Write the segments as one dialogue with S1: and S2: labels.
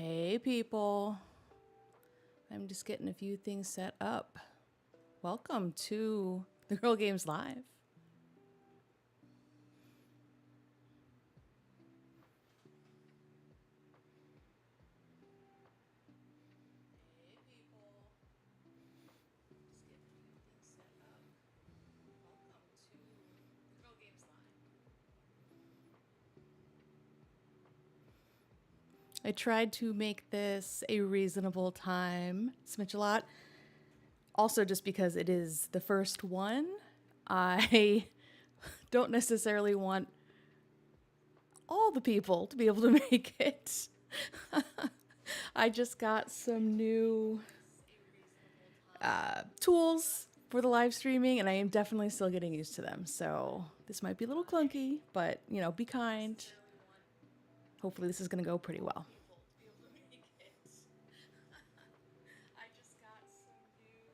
S1: Hey people, I'm just getting a few things set up. Welcome to the Gorl Games Live. Hey people, just getting a few things set up. Welcome to the Gorl Games Live. I tried to make this a reasonable time, smidge a lot. Also, just because it is the first one, I don't necessarily want all the people to be able to make it. I just got some new tools for the live streaming, and I am definitely still getting used to them. So this might be a little clunky, but you know, be kind. Hopefully this is going to go pretty well. I just got some new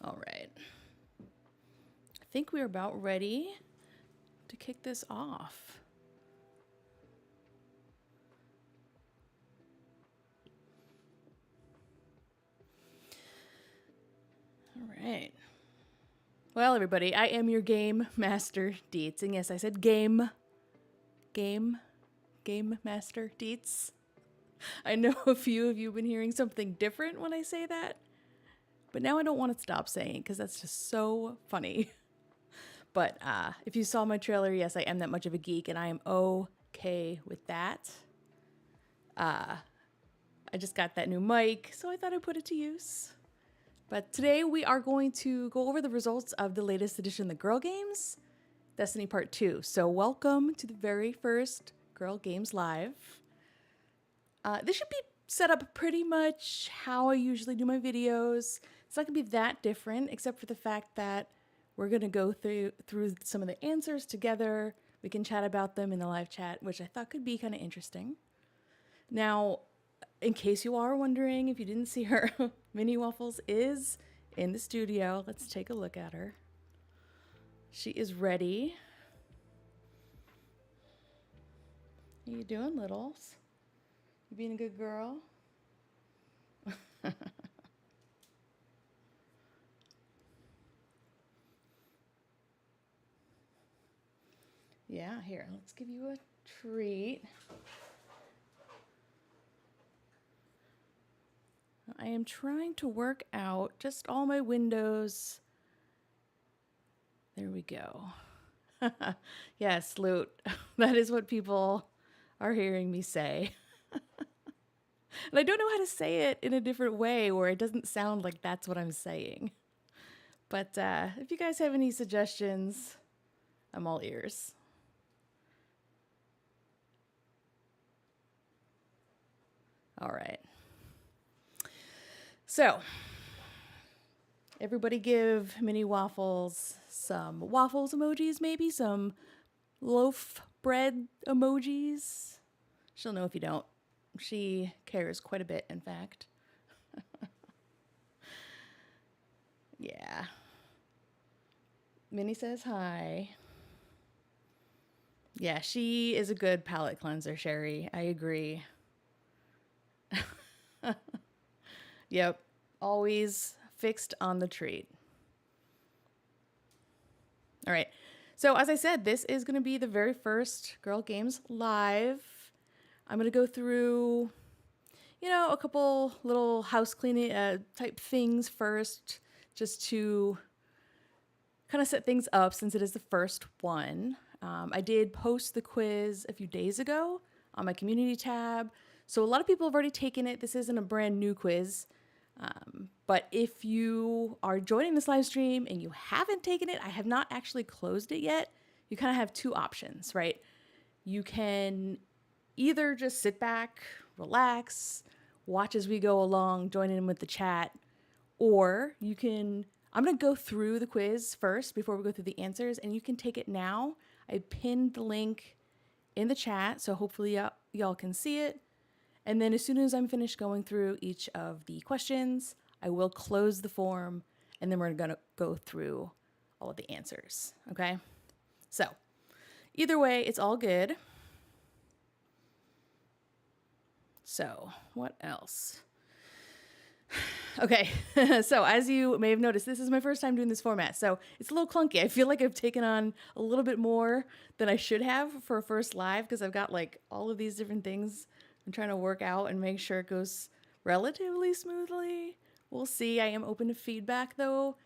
S1: All right. I think we're about ready to kick this off. All right. Well, everybody, I am your game master Deets. And yes, I said game master Deets. I know a few of you have been hearing something different when I say that, but now I don't want to stop saying because that's just so funny. But if you saw my trailer, yes, I am that much of a geek, and I am okay with that. I just got that new mic, so I thought I'd put it to use. But today we are going to go over the results of the latest edition of the Gorl Games, Destiny Part 2. So welcome to the very first Gorl Games Live. This should be set up pretty much how I usually do my videos. It's not going to be that different, except for the fact that we're going to go through some of the answers together. We can chat about them in the live chat, which I thought could be kind of interesting. Now, in case you are wondering, if you didn't see her, Minnie Waffles is in the studio. Let's take a look at her. She is ready. How you doing, littles? You being a good girl? Yeah, here, let's give you a treat. I am trying to work out just all my windows. There we go. Yes, loot. That is what people are hearing me say. And I don't know how to say it in a different way where it doesn't sound like that's what I'm saying. But if you guys have any suggestions, I'm all ears. All right. So, everybody give Minnie Waffles some waffles emojis, maybe some loaf bread emojis. She'll know if you don't. She cares quite a bit, in fact. Yeah. Minnie says hi. Yeah, she is a good palate cleanser, Sherry. I agree. Yep. Always fixed on the treat. All right. So as I said, this is going to be the very first Gorl Games Live. I'm going to go through, you know, a couple little house cleaning type things first, just to kind of set things up since it is the first one. I did post the quiz a few days ago on my community tab. So a lot of people have already taken it. This isn't a brand new quiz. But if you are joining this live stream and you haven't taken it, I have not actually closed it yet. You kind of have two options, right? You can either just sit back, relax, watch as we go along, join in with the chat, or you can, I'm going to go through the quiz first before we go through the answers, and you can take it now. I pinned the link in the chat, so hopefully y'all can see it. And then as soon as I'm finished going through each of the questions, I will close the form, and then we're gonna go through all of the answers, okay? So either way, it's all good. So what else? Okay, so as you may have noticed, this is my first time doing this format, so it's a little clunky. I feel like I've taken on a little bit more than I should have for a first live because I've got like all of these different things I'm trying to work out and make sure it goes relatively smoothly. We'll see. I am open to feedback though.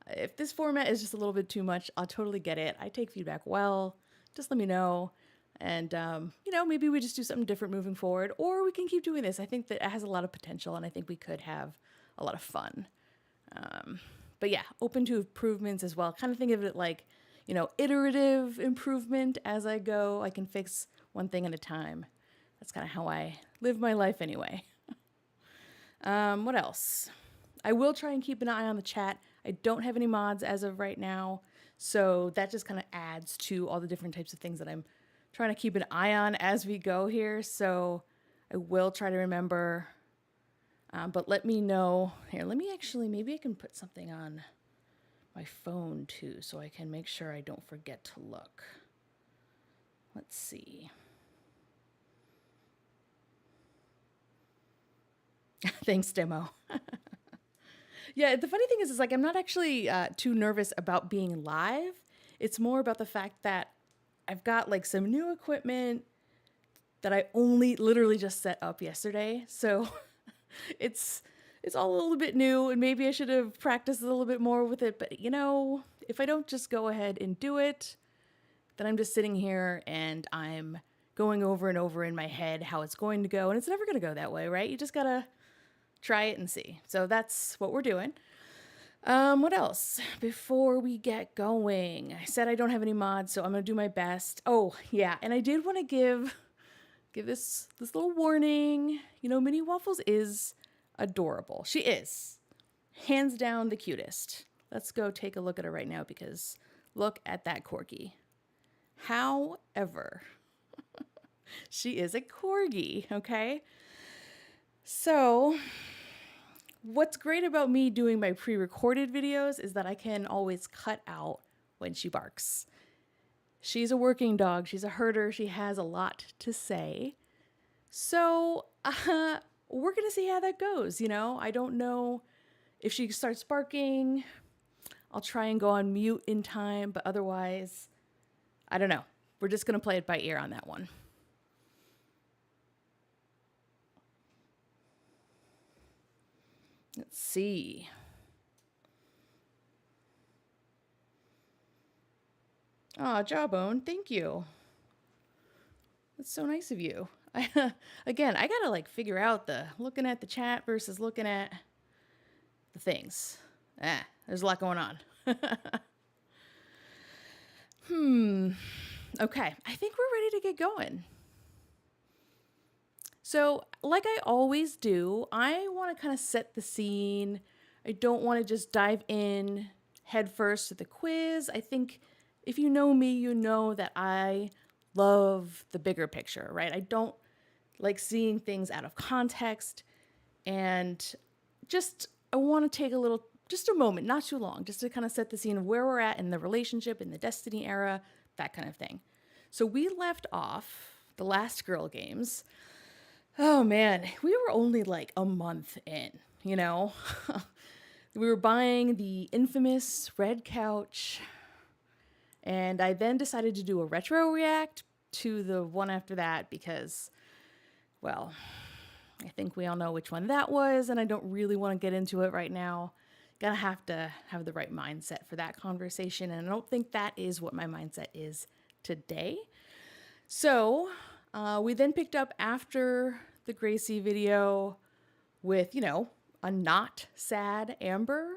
S1: If this format is just a little bit too much, I'll totally get it. I take feedback well. Just let me know. And, you know, maybe we just do something different moving forward, or we can keep doing this. I think that it has a lot of potential, and I think we could have a lot of fun. But yeah, open to improvements as well. Kind of think of it like, you know, iterative improvement as I go. I can fix one thing at a time. That's kind of how I live my life anyway. What else? I will try and keep an eye on the chat. I don't have any mods as of right now, so that just kind of adds to all the different types of things that I'm trying to keep an eye on as we go here. So I will try to remember, but let me know. Here, let me actually, maybe I can put something on my phone too, so I can make sure I don't forget to look. Let's see. Thanks, demo. Yeah, the funny thing is like I'm not actually too nervous about being live. It's more about the fact that I've got like some new equipment that I only literally just set up yesterday. So it's all a little bit new, and maybe I should have practiced a little bit more with it. But you know, if I don't just go ahead and do it, then I'm just sitting here and I'm going over and over in my head how it's going to go, and it's never going to go that way, right? You just gotta try it and see. So that's what we're doing. What else before we get going? I said I don't have any mods, so I'm gonna do my best. Oh yeah, and I did want to give this little warning. You know, Minnie Waffles is adorable. She is hands down the cutest. Let's go take a look at her right now because look at that corgi. However, she is a corgi, okay? So what's great about me doing my pre-recorded videos is that I can always cut out when she barks. She's a working dog. She's a herder. She has a lot to say. So we're going to see how that goes. You know, I don't know if she starts barking. I'll try and go on mute in time, but otherwise, I don't know. We're just going to play it by ear on that one. Let's see. Oh, Jawbone, thank you. That's so nice of you. Again, I gotta like figure out the looking at the chat versus looking at the things. There's a lot going on. Okay, I think we're ready to get going. So, like I always do, I want to kind of set the scene. I don't want to just dive in head first to the quiz. I think if you know me, you know that I love the bigger picture, right? I don't like seeing things out of context. And I want to take just a moment, not too long, just to kind of set the scene of where we're at in the relationship, in the Destiny era, that kind of thing. So we left off the last Gorl Games. Oh man, we were only like a month in, you know? We were buying the infamous red couch, and I then decided to do a retro react to the one after that because, well, I think we all know which one that was, and I don't really want to get into it right now. Gonna have to have the right mindset for that conversation, and I don't think that is what my mindset is today. So we then picked up after the Gracie video with, you know, a not sad Amber.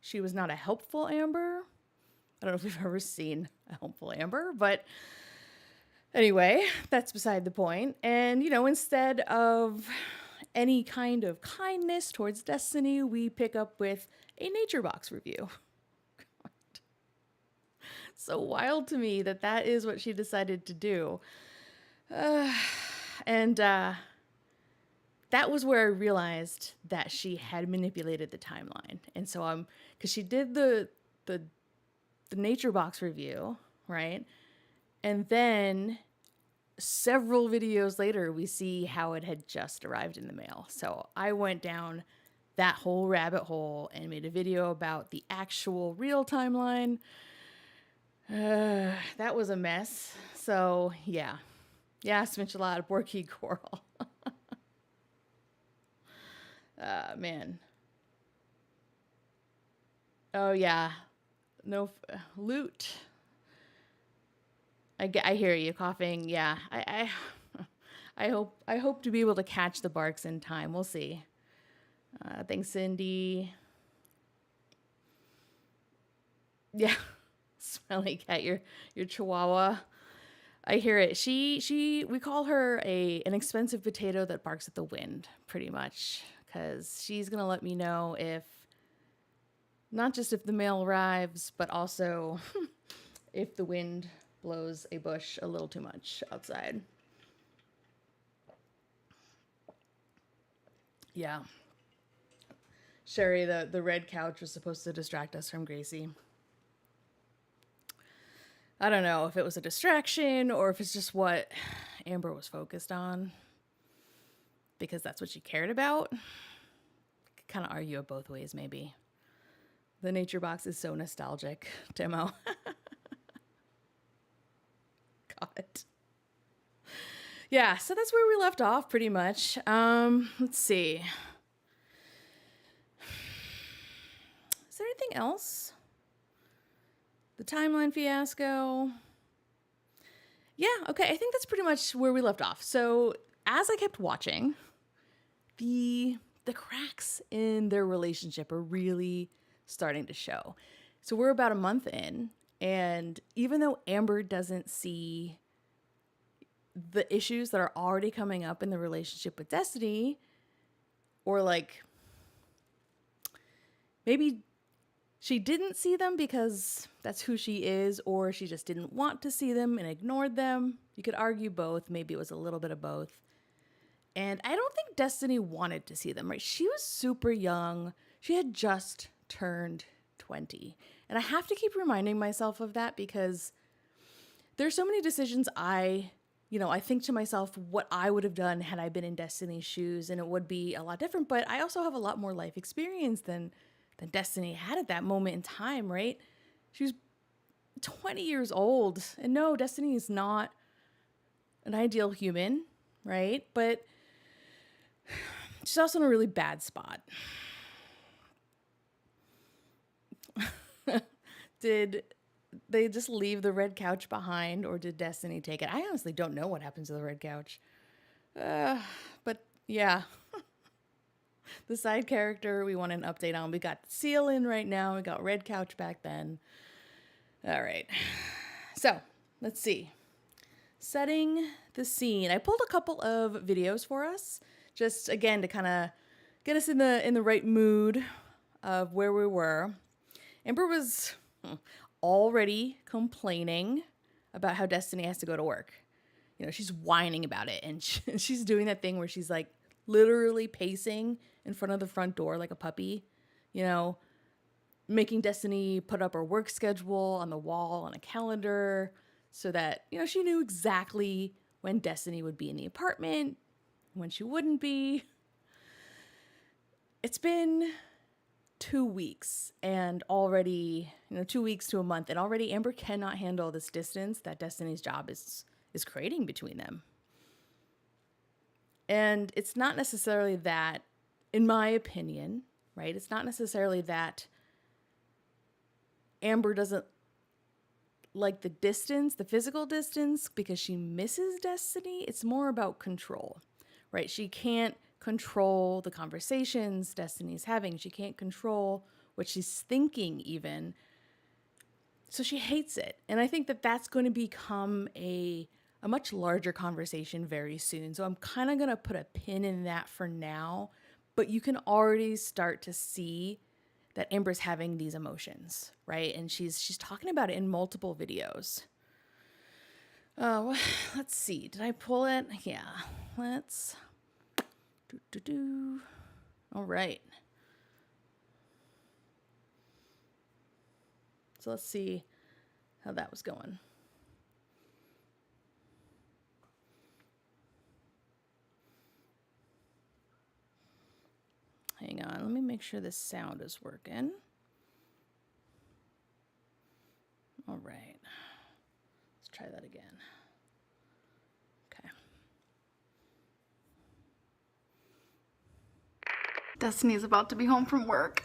S1: She was not a helpful Amber. I don't know if we've ever seen a helpful Amber, but anyway, that's beside the point. And, you know, instead of any kind of kindness towards Destiny, we pick up with a Nature Box review. So wild to me that that is what she decided to do. Uh, and that was where I realized that she had manipulated the timeline. And so because she did the nature box review, right? And then several videos later, we see how it had just arrived in the mail. So I went down that whole rabbit hole and made a video about the actual real timeline. That was a mess. So yeah. Yeah, Sminchalada, Borky Gorl. Man. Oh yeah. No loot. I hear you coughing. Yeah. I hope to be able to catch the barks in time. We'll see. Thanks, Cindy. Yeah. Smelly cat, your chihuahua. I hear it. We call her an expensive potato that barks at the wind, pretty much, because she's gonna let me know if, not just if the mail arrives, but also if the wind blows a bush a little too much outside. Yeah. Sherry, the red couch was supposed to distract us from Gracie. I don't know if it was a distraction or if it's just what Amber was focused on, because that's what she cared about. Kind of argue it both ways, maybe. The nature box is so nostalgic, Timo. God. Yeah, so that's where we left off, pretty much. Let's see. Is there anything else? The timeline fiasco. Yeah, okay, I think that's pretty much where we left off. So as I kept watching, the cracks in their relationship are really starting to show. So we're about a month in, and even though Amber doesn't see the issues that are already coming up in the relationship with Destiny, or like maybe she didn't see them because that's who she is, or she just didn't want to see them and ignored them. You could argue both. Maybe it was a little bit of both. And I don't think Destiny wanted to see them, right? She was super young. She had just turned 20. And I have to keep reminding myself of that because there's so many decisions I think to myself what I would have done had I been in Destiny's shoes, and it would be a lot different. But I also have a lot more life experience than Destiny had at that moment in time, right? She was 20 years old. And no, Destiny is not an ideal human, right? But she's also in a really bad spot. Did they just leave the red couch behind, or did Destiny take it? I honestly don't know what happened to the red couch. But yeah. The side character we want an update on. We got Seal in right now. We got red couch back then. All right. So let's see. Setting the scene. I pulled a couple of videos for us, just again to kind of get us in the right mood of where we were. Amber was already complaining about how Destiny has to go to work. You know, she's whining about it, and she's doing that thing where she's like literally pacing in front of the front door like a puppy, you know, making Destiny put up her work schedule on the wall on a calendar so that, you know, she knew exactly when Destiny would be in the apartment, when she wouldn't be. It's been 2 weeks and already, 2 weeks to a month, and already Amber cannot handle this distance that Destiny's job is creating between them. And it's not necessarily that, in my opinion, right? It's not necessarily that Amber doesn't like the distance, the physical distance, because she misses Destiny. It's more about control, right? She can't control the conversations Destiny's having. She can't control what she's thinking even. So she hates it. And I think that that's going to become a much larger conversation very soon. So I'm kind of going to put a pin in that for now, but you can already start to see that Amber's having these emotions, right? And she's talking about it in multiple videos. Oh, let's see. Did I pull it? Yeah. Let's do. All right. So let's see how that was going. Hang on, let me make sure this sound is working. All right, let's try that again. Okay.
S2: Destiny's about to be home from work.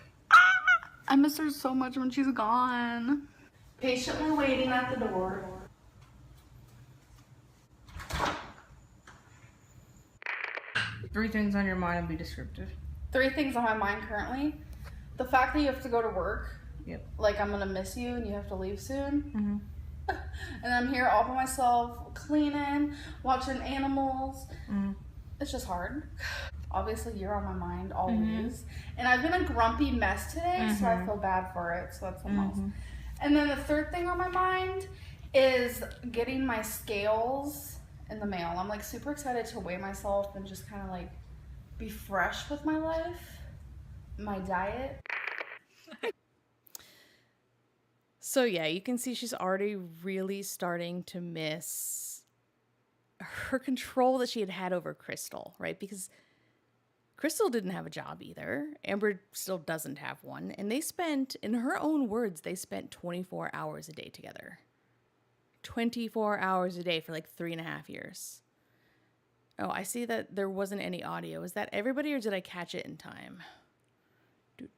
S2: I miss her so much when she's gone. Patiently waiting at the door.
S3: Three things on your mind and be descriptive.
S2: 3 things on my mind currently. The fact that you have to go to work.
S3: Yep.
S2: Like, I'm gonna miss you and you have to leave soon. And I'm here all by myself, cleaning, watching animals. It's just hard. Obviously, you're on my mind always. And I've been a grumpy mess today, so I feel bad for it. So that's something else. And then the third thing on my mind is getting my scales in the mail. I'm like super excited to weigh myself and just kind of like be fresh with my life, my diet.
S1: So yeah, you can see she's already really starting to miss her control that she had over Crystal, right? Because Crystal didn't have a job either. Amber still doesn't have one. And they spent, in her own words, they spent 24 hours a day together. 24 hours a day for like 3.5 years. Oh, I see that there wasn't any audio. Is that everybody or did I catch it in time? There's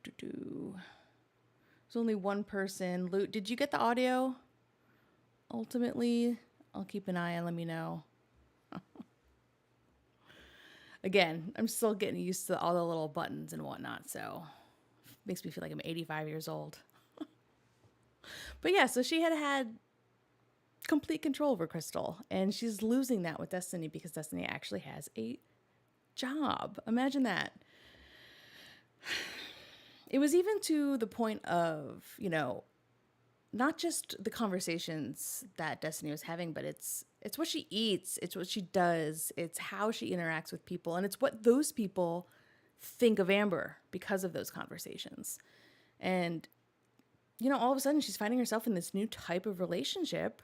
S1: only one person. Luke, did you get the audio? Ultimately, I'll keep an eye on, let me know. Again, I'm still getting used to all the little buttons and whatnot, so it makes me feel like I'm 85 years old. But yeah, so she had complete control over Crystal, and she's losing that with Destiny because Destiny actually has a job. Imagine that. It was even to the point of, you know, not just the conversations that Destiny was having, but it's what she eats, it's what she does, it's how she interacts with people, and it's what those people think of Amber because of those conversations. And, you know, all of a sudden she's finding herself in this new type of relationship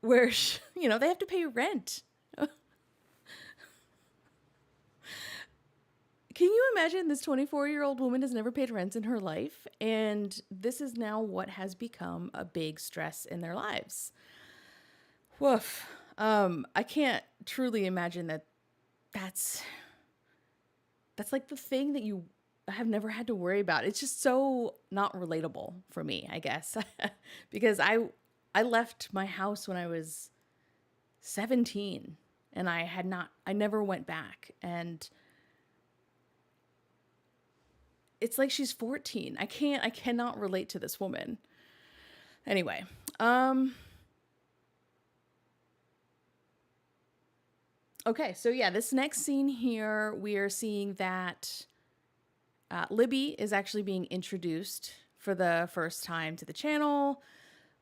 S1: where, you know, they have to pay rent. Can you imagine this 24-year-old woman has never paid rent in her life, and this is now what has become a big stress in their lives? Woof. I can't truly imagine that that's like the thing that you have never had to worry about. It's just so not relatable for me, I guess, because I left my house when I was 17 and I never went back. And it's like she's 14. I cannot relate to this woman. Anyway, okay, so yeah, this next scene here, we are seeing that Libby is actually being introduced for the first time to the channel.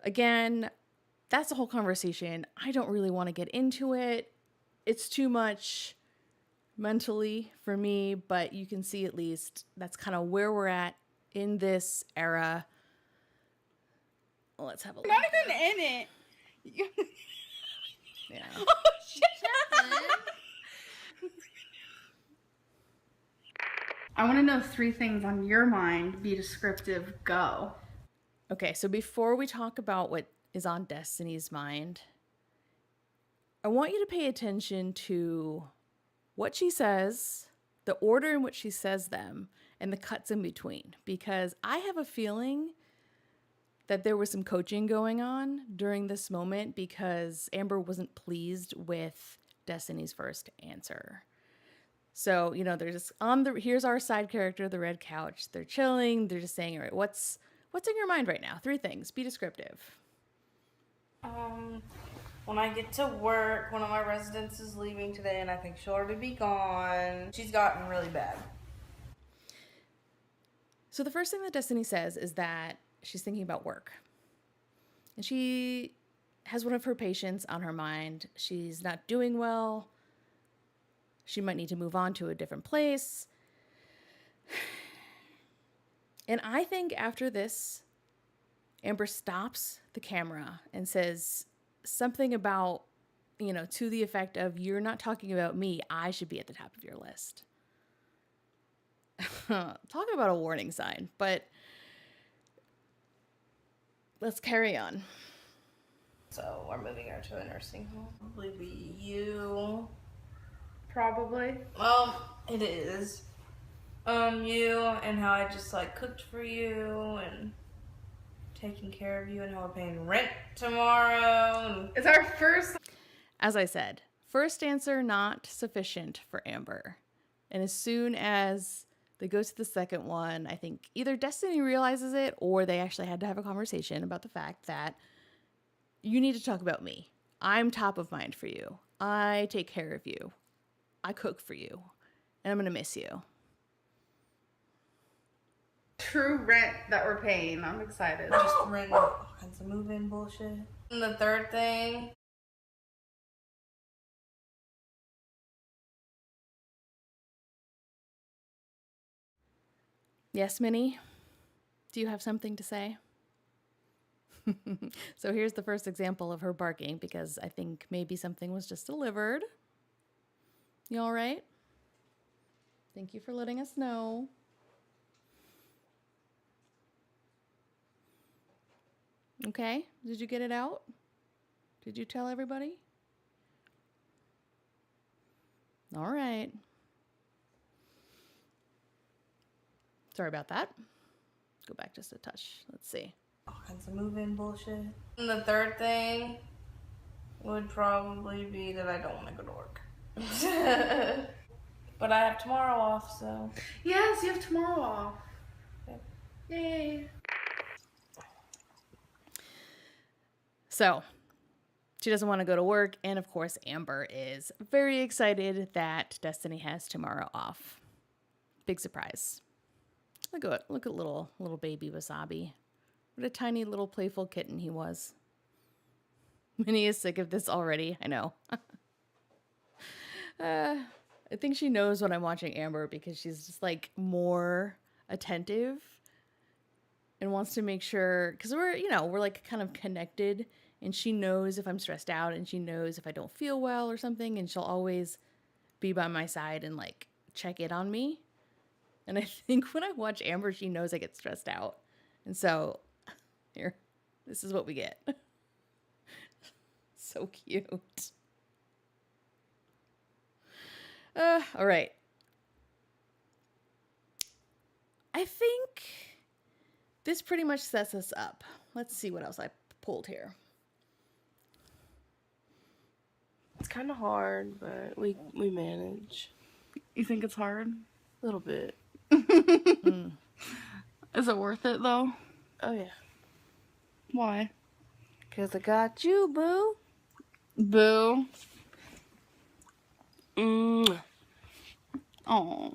S1: Again, that's a whole conversation. I don't really want to get into it. It's too much mentally for me, but you can see at least that's kind of where we're at in this era. Let's have a look.
S2: Not even in it.
S1: Yeah.
S2: Oh, shit. I want to know 3 things on your mind. Be descriptive. Go.
S1: Okay, so before we talk about what is on Destiny's mind, I want you to pay attention to what she says, the order in which she says them, and the cuts in between, because I have a feeling that there was some coaching going on during this moment because Amber wasn't pleased with Destiny's first answer. So, you know, they're just here's our side character, the red couch. They're chilling. They're just saying, all right, what's in your mind right now? 3 things. Be descriptive.
S3: When I get to work, one of my residents is leaving today, and I think she'll already be gone. She's gotten really bad.
S1: So the first thing that Destiny says is that she's thinking about work. And she has one of her patients on her mind. She's not doing well. She might need to move on to a different place. And I think after this, Amber stops the camera and says something about, to the effect of, you're not talking about me. I should be at the top of your list. Talk about a warning sign, but let's carry on.
S3: So we're moving her to a nursing home. Probably be you.
S2: Probably.
S3: It is. You and how I just like cooked for you and taking care of you and how we're paying rent tomorrow.
S2: It's our first.
S1: As I said, first answer not sufficient for Amber. And as soon as they go to the second one, I think either Destiny realizes it or they actually had to have a conversation about the fact that you need to talk about me. I'm top of mind for you. I take care of you. I cook for you. And I'm going to miss you.
S2: True rent that we're paying. I'm excited.
S3: Just rent all kinds of move-in bullshit. And the third thing.
S1: Yes, Minnie? Do you have something to say? So here's the first example of her barking because I think maybe something was just delivered. You all right? Thank you for letting us know. Okay, did you get it out? Did you tell everybody? All right. Sorry about that. Go back just a touch. Let's see.
S3: All kinds of move-in bullshit. And the third thing would probably be that I don't want to go to work. But I have tomorrow off, so.
S2: Yes, you have tomorrow off.
S3: Yep.
S2: Yay.
S1: So, she doesn't want to go to work, and of course, Amber is very excited that Destiny has tomorrow off. Big surprise. Look at little baby Wasabi. What a tiny little playful kitten he was. Minnie is sick of this already. I know. I think she knows when I'm watching Amber because she's just like more attentive and wants to make sure, because we're like kind of connected, and she knows if I'm stressed out and she knows if I don't feel well or something, and she'll always be by my side and like check in on me. And I think when I watch Amber, she knows I get stressed out. And so here, this is what we get. So cute. All right. I think this pretty much sets us up. Let's see what else I pulled here.
S4: It's kind of hard, but we manage.
S2: You think it's hard?
S4: A little bit.
S2: Is it worth it though?
S4: Oh, yeah.
S2: Why?
S4: Because I got you, boo.
S2: Boo.
S4: Mm.
S2: Oh.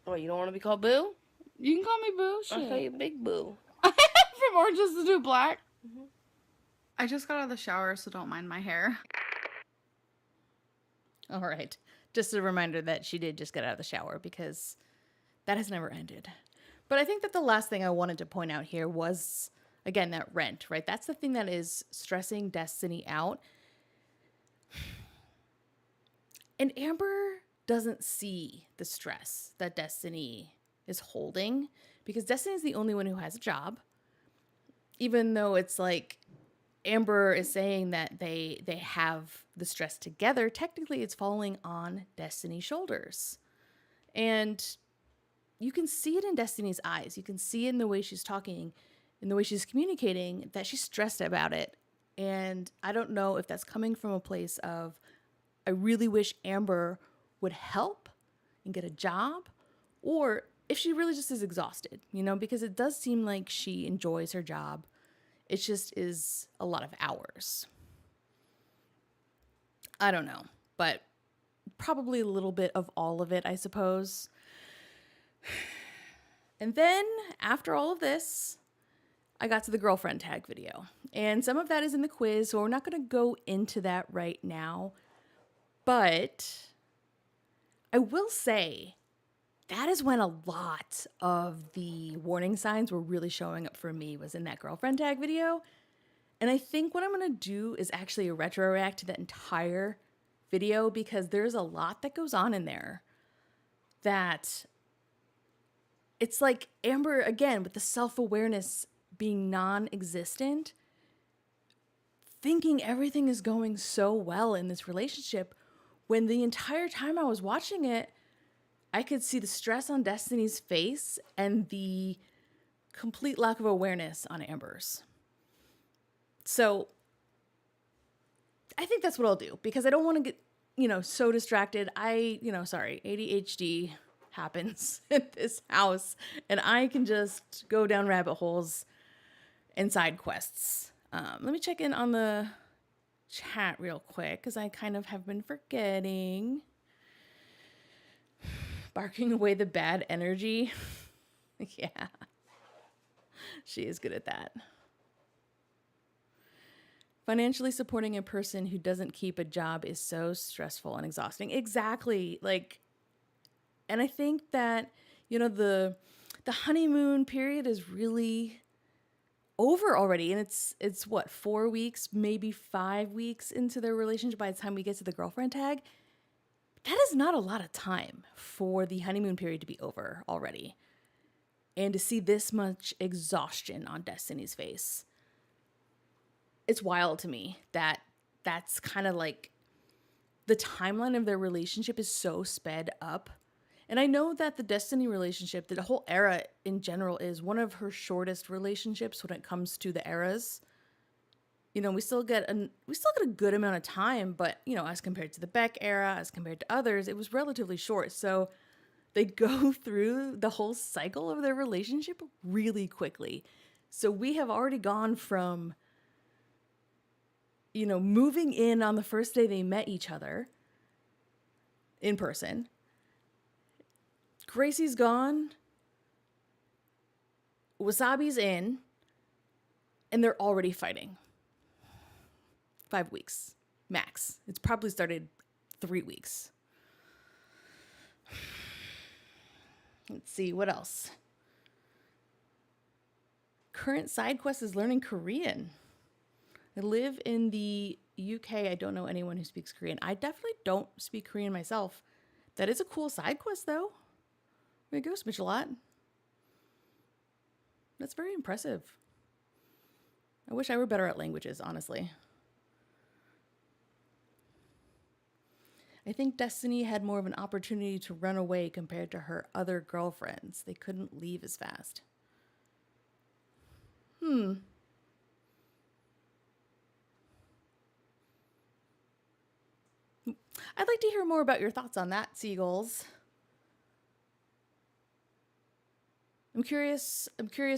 S4: Oh, you don't want to be called boo?
S2: You can call me Boo. Shit.
S4: I'll call you big boo.
S2: From Orange is the New Black.
S4: Mm-hmm.
S2: I just got out of the shower, so don't mind my hair.
S1: All right. Just a reminder that she did just get out of the shower because that has never ended. But I think that the last thing I wanted to point out here was, again, that rent, right? That's the thing that is stressing Destiny out. And Amber doesn't see the stress that Destiny is holding because Destiny is the only one who has a job. Even though it's like Amber is saying that they have the stress together, technically it's falling on Destiny's shoulders. And you can see it in Destiny's eyes. You can see it in the way she's talking, in the way she's communicating, that she's stressed about it. And I don't know if that's coming from a place of, I really wish Amber would help and get a job, or if she really just is exhausted, because it does seem like she enjoys her job. It just is a lot of hours. I don't know, but probably a little bit of all of it, I suppose. And then after all of this, I got to the girlfriend tag video. And some of that is in the quiz, so we're not going to go into that right now. But I will say that is when a lot of the warning signs were really showing up for me, was in that girlfriend tag video. And I think what I'm going to do is actually a retro react to that entire video, because there's a lot that goes on in there that it's like Amber, again, with the self-awareness being non-existent, thinking everything is going so well in this relationship, when the entire time I was watching it, I could see the stress on Destiny's face and the complete lack of awareness on Amber's. So I think that's what I'll do, because I don't want to get, so distracted. ADHD happens at this house, and I can just go down rabbit holes and side quests. Let me check in on the chat real quick, because I kind of have been forgetting. Barking away the bad energy. Yeah. She is good at that. Financially supporting a person who doesn't keep a job is so stressful and exhausting. Exactly. And I think that, the honeymoon period is really over already. And it's what, 4 weeks, maybe 5 weeks into their relationship by the time we get to the girlfriend tag. That is not a lot of time for the honeymoon period to be over already. And to see this much exhaustion on Destiny's face, it's wild to me that that's kind of like the timeline of their relationship is so sped up. And I know that the Destiny relationship, the whole era in general, is one of her shortest relationships when it comes to the eras. We still get a good amount of time, but, as compared to the Beck era, as compared to others, it was relatively short. So they go through the whole cycle of their relationship really quickly. So we have already gone from, moving in on the first day they met each other in person. Gracie's gone. Wasabi's in. And they're already fighting. 5 weeks, max. It's probably started 3 weeks. Let's see, what else? Current side quest is learning Korean. I live in the UK. I don't know anyone who speaks Korean. I definitely don't speak Korean myself. That is a cool side quest, though. There you go, Smitch-a-lot. That's very impressive. I wish I were better at languages, honestly. I think Destiny had more of an opportunity to run away compared to her other girlfriends. They couldn't leave as fast. I'd like to hear more about your thoughts on that, Seagulls. I'm curious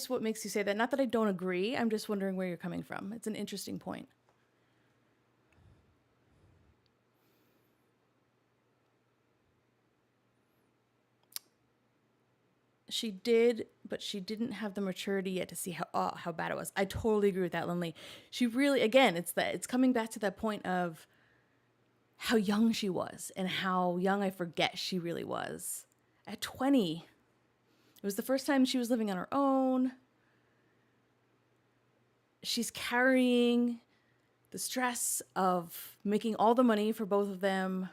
S1: what makes you say that. Not that I don't agree. I'm just wondering where you're coming from. It's an interesting point. She did, but she didn't have the maturity yet to see how bad it was. I totally agree with that, Lindley. She really, again, it's coming back to that point of how young she was and how young I forget she really was. At 20, it was the first time she was living on her own. She's carrying the stress of making all the money for both of them.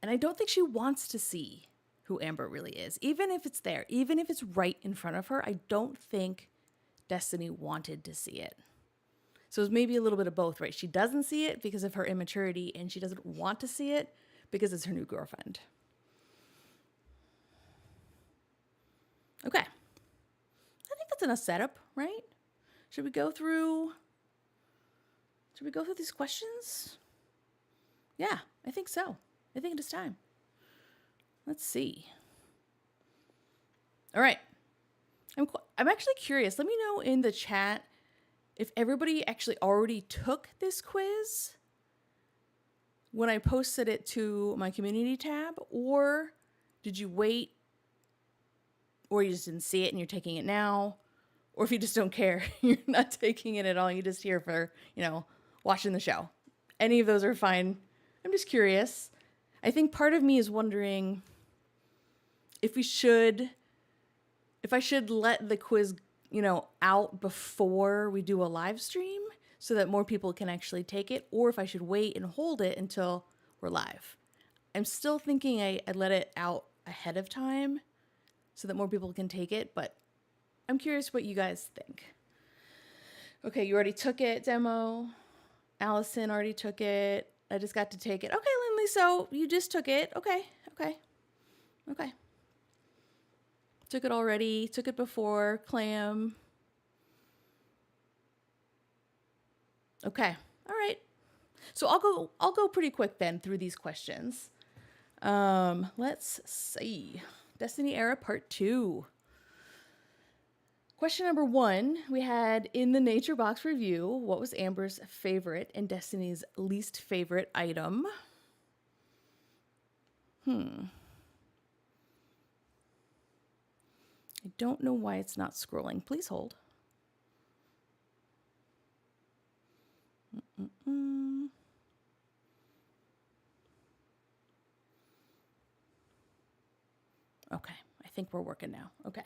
S1: And I don't think she wants to see who Amber really is. Even if it's there, even if it's right in front of her, I don't think Destiny wanted to see it. So it's maybe a little bit of both, right? She doesn't see it because of her immaturity, and she doesn't want to see it because it's her new girlfriend. Okay. I think that's enough setup, right? Should we go through these questions? Yeah, I think so. I think it is time. Let's see. All right. I'm actually curious. Let me know in the chat if everybody actually already took this quiz when I posted it to my community tab, or did you wait or you just didn't see it and you're taking it now, or if you just don't care, you're not taking it at all. You're just here for, watching the show. Any of those are fine. I'm just curious. I think part of me is wondering if I should let the quiz, out before we do a live stream so that more people can actually take it, or if I should wait and hold it until we're live. I'm still thinking I let it out ahead of time so that more people can take it, but I'm curious what you guys think. Okay, you already took it, demo. Allison already took it. I just got to take it. Okay, Lindley, so you just took it. Okay. Took it already. Took it before. Clam. Okay. All right. So I'll go pretty quick then through these questions. Let's see. Destiny Era Part 2. Question number 1, we had in the Nature Box review, what was Amber's favorite and Destiny's least favorite item? I don't know why it's not scrolling. Please hold. Okay, I think we're working now. Okay.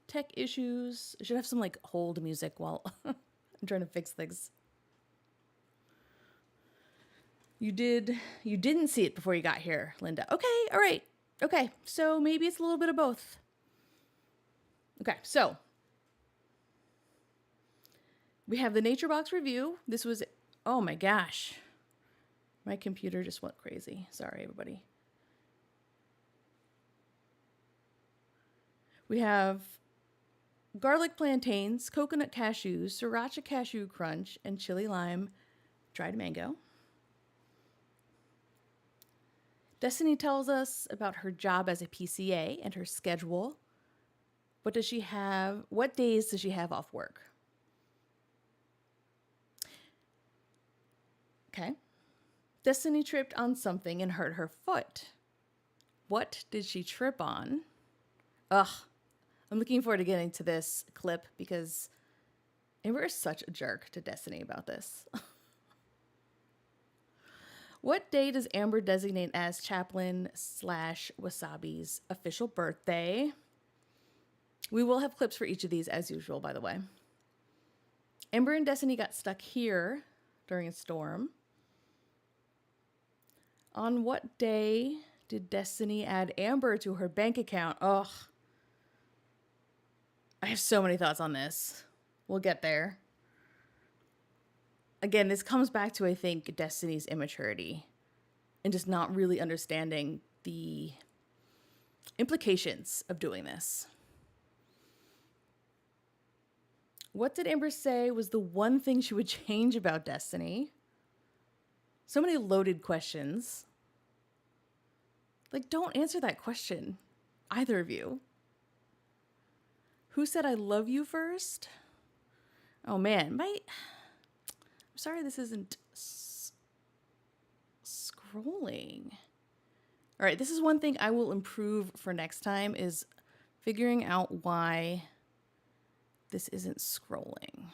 S1: Tech issues. I should have some hold music while I'm trying to fix things. You didn't see it before you got here, Linda. Okay, all right. Okay, so maybe it's a little bit of both. Okay, so we have the Nature Box review. This was, oh my gosh. My computer just went crazy. Sorry, everybody. We have garlic plantains, coconut cashews, sriracha cashew crunch, and chili lime dried mango. Destiny tells us about her job as a PCA and her schedule. What days does she have off work? Okay. Destiny tripped on something and hurt her foot. What did she trip on? Ugh. I'm looking forward to getting to this clip because Amber is such a jerk to Destiny about this. What day does Amber designate as Chaplain/Wasabi's official birthday? We will have clips for each of these as usual, by the way. Amber and Destiny got stuck here during a storm. On what day did Destiny add Amber to her bank account? Ugh. I have so many thoughts on this. We'll get there. Again, this comes back to, I think, Destiny's immaturity and just not really understanding the implications of doing this. What did Amber say was the one thing she would change about Destiny? So many loaded questions. Don't answer that question, either of you. Who said I love you first? Oh man, I'm sorry this isn't scrolling. All right, this is one thing I will improve for next time is figuring out why this isn't scrolling.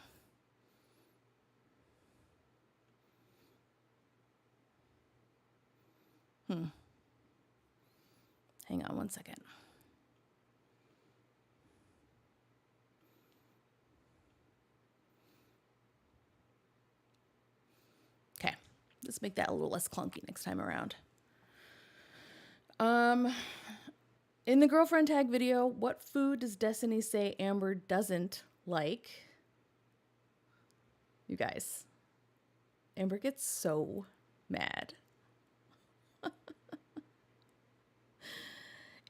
S1: Hang on one second. Okay, let's make that a little less clunky next time around. In the girlfriend tag video, what food does Destiny say Amber doesn't like? You guys, Amber gets so mad.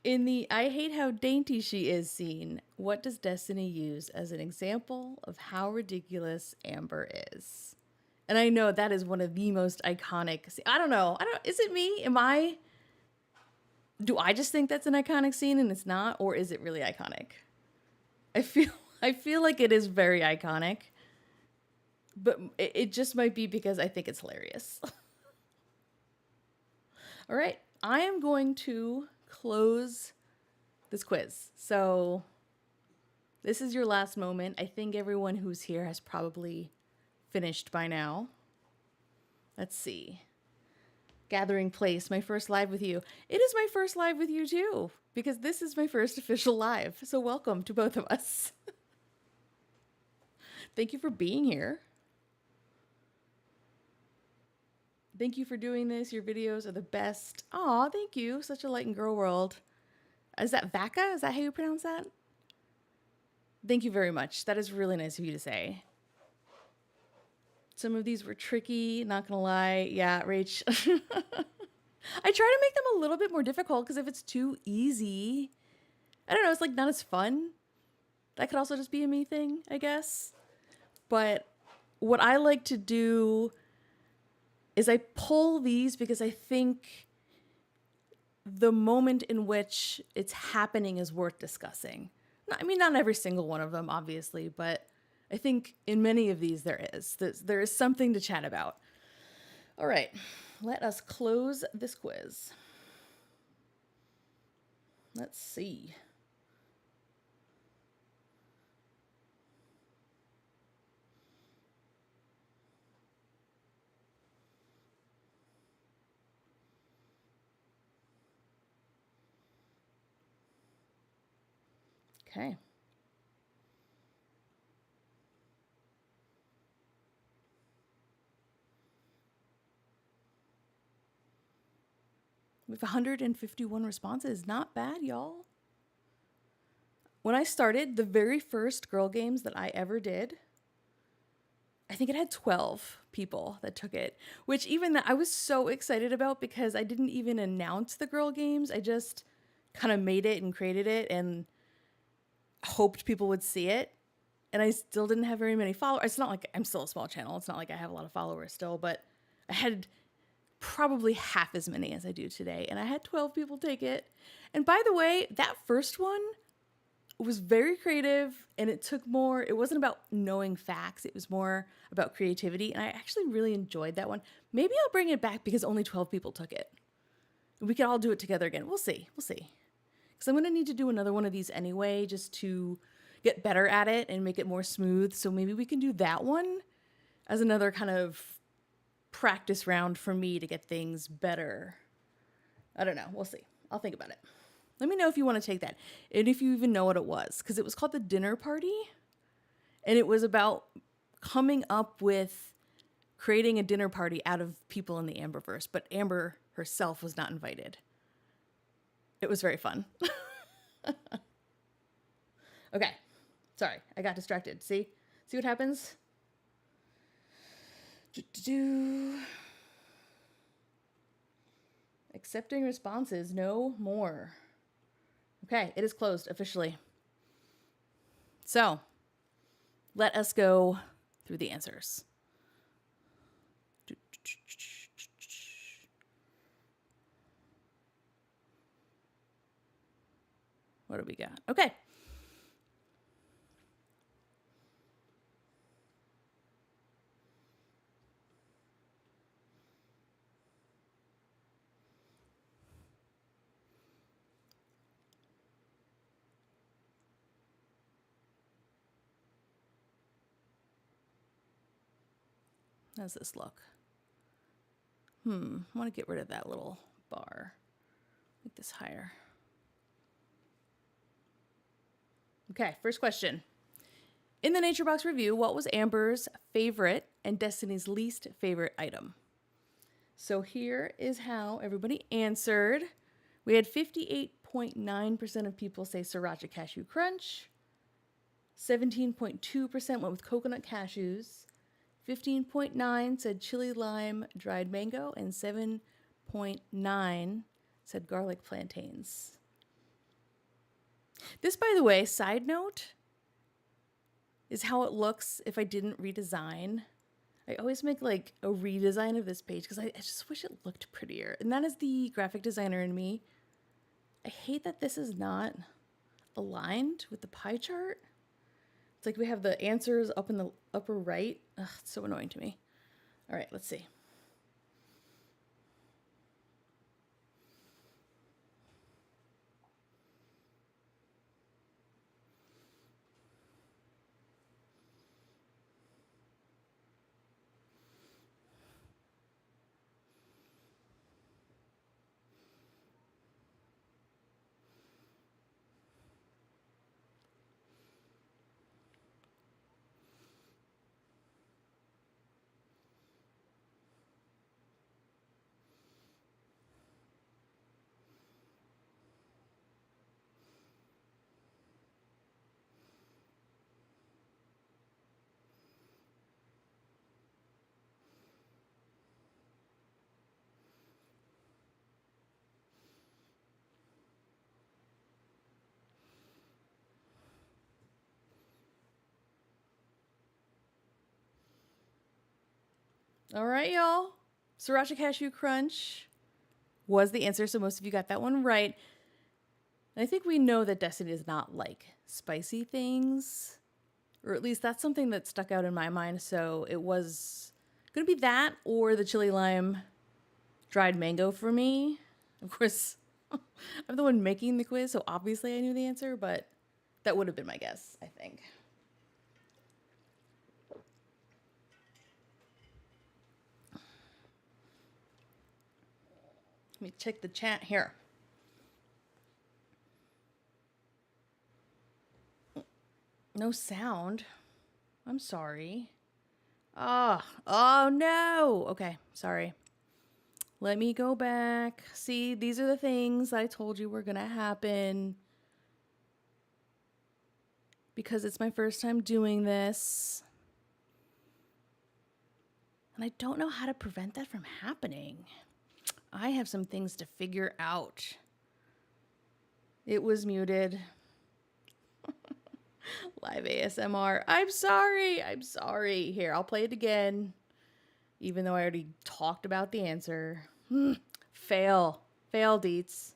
S1: In the I hate how dainty she is scene, what does Destiny use as an example of how ridiculous Amber is? And I know that is one of the most iconic. I don't know. Is it me? Do I just think that's an iconic scene and it's not? Or is it really iconic? I feel like it is very iconic. But it just might be because I think it's hilarious. All right. I am going to close this quiz. So this is your last moment. I think everyone who's here has probably finished by now. Let's see. Gathering place, my first live with you. It is my first live with you too, because this is my first official live. So welcome to both of us. Thank you for being here. Thank you for doing this. Your videos are the best. Aw, thank you. Such a light and girl world. Is that Vaka? Is that how you pronounce that? Thank you very much. That is really nice of you to say. Some of these were tricky, not gonna lie. Yeah, Rach. I try to make them a little bit more difficult because if it's too easy, I don't know, it's like not as fun. That could also just be a me thing, I guess. But what I like to do is I pull these because I think the moment in which it's happening is worth discussing. I mean, not every single one of them, obviously, but I think in many of these there is something to chat about. All right, let us close this quiz. Let's see. Okay. We have 151 responses. Not bad, y'all. When I started, the very first Gorl Games that I ever did, I think it had 12 people that took it, which even that I was so excited about because I didn't even announce the Gorl Games. I just kind of made it and created it and hoped people would see it. And I still didn't have very many followers. It's not like I'm still a small channel. It's not like I have a lot of followers still, but I had probably half as many as I do today. And I had 12 people take it. And by the way, that first one was very creative and it took more, it wasn't about knowing facts. It was more about creativity. And I actually really enjoyed that one. Maybe I'll bring it back because only 12 people took it. We could all do it together again. We'll see. We'll see. Because I'm going to need to do another one of these anyway, just to get better at it and make it more smooth. So maybe we can do that one as another kind of practice round for me to get things better. I don't know. We'll see. I'll think about it. Let me know if you want to take that and if you even know what it was, because it was called the dinner party and it was about coming up with creating a dinner party out of people in the Amberverse, but Amber herself was not invited. It was very fun. Okay. Sorry, I got distracted. See what happens? Accepting responses, no more. Okay, it is closed officially. So, let us go through the answers. What do we got? Okay. How does this look? I want to get rid of that little bar. Make this higher. Okay, first question. In the Nature Box review, what was Amber's favorite and Destiny's least favorite item? So here is how everybody answered. We had 58.9% of people say Sriracha Cashew Crunch. 17.2% went with coconut cashews. 15.9 said chili lime dried mango, and 7.9 said garlic plantains. This, by the way, side note, is how it looks if I didn't redesign. I always make like a redesign of this page because I just wish it looked prettier. And that is the graphic designer in me. I hate that this is not aligned with the pie chart. It's like we have the answers up in the upper right. Ugh, it's so annoying to me. All right, let's see. All right, y'all. Sriracha Cashew Crunch was the answer, so most of you got that one right. And I think we know that Destiny does not like spicy things, or at least that's something that stuck out in my mind. So it was going to be that or the chili lime dried mango for me. Of course, I'm the one making the quiz, so obviously I knew the answer, but that would have been my guess, I think. Let me check the chat here. No sound. I'm sorry. Oh no. Okay, sorry. Let me go back. See, these are the things I told you were going to happen. Because it's my first time doing this. And I don't know how to prevent that from happening. I have some things to figure out. It was muted. Live ASMR. I'm sorry. I'm sorry. Here, I'll play it again. Even though I already talked about the answer. Fail. Fail, Deets.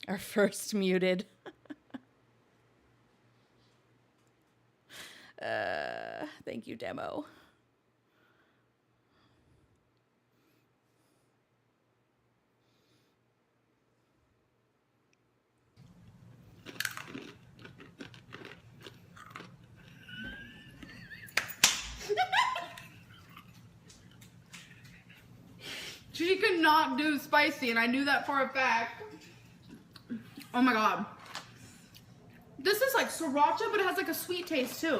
S1: Our first muted. Thank you, demo.
S2: She could not do spicy, and I knew that for a fact. Oh my god. This is like sriracha, but it has like a sweet taste too.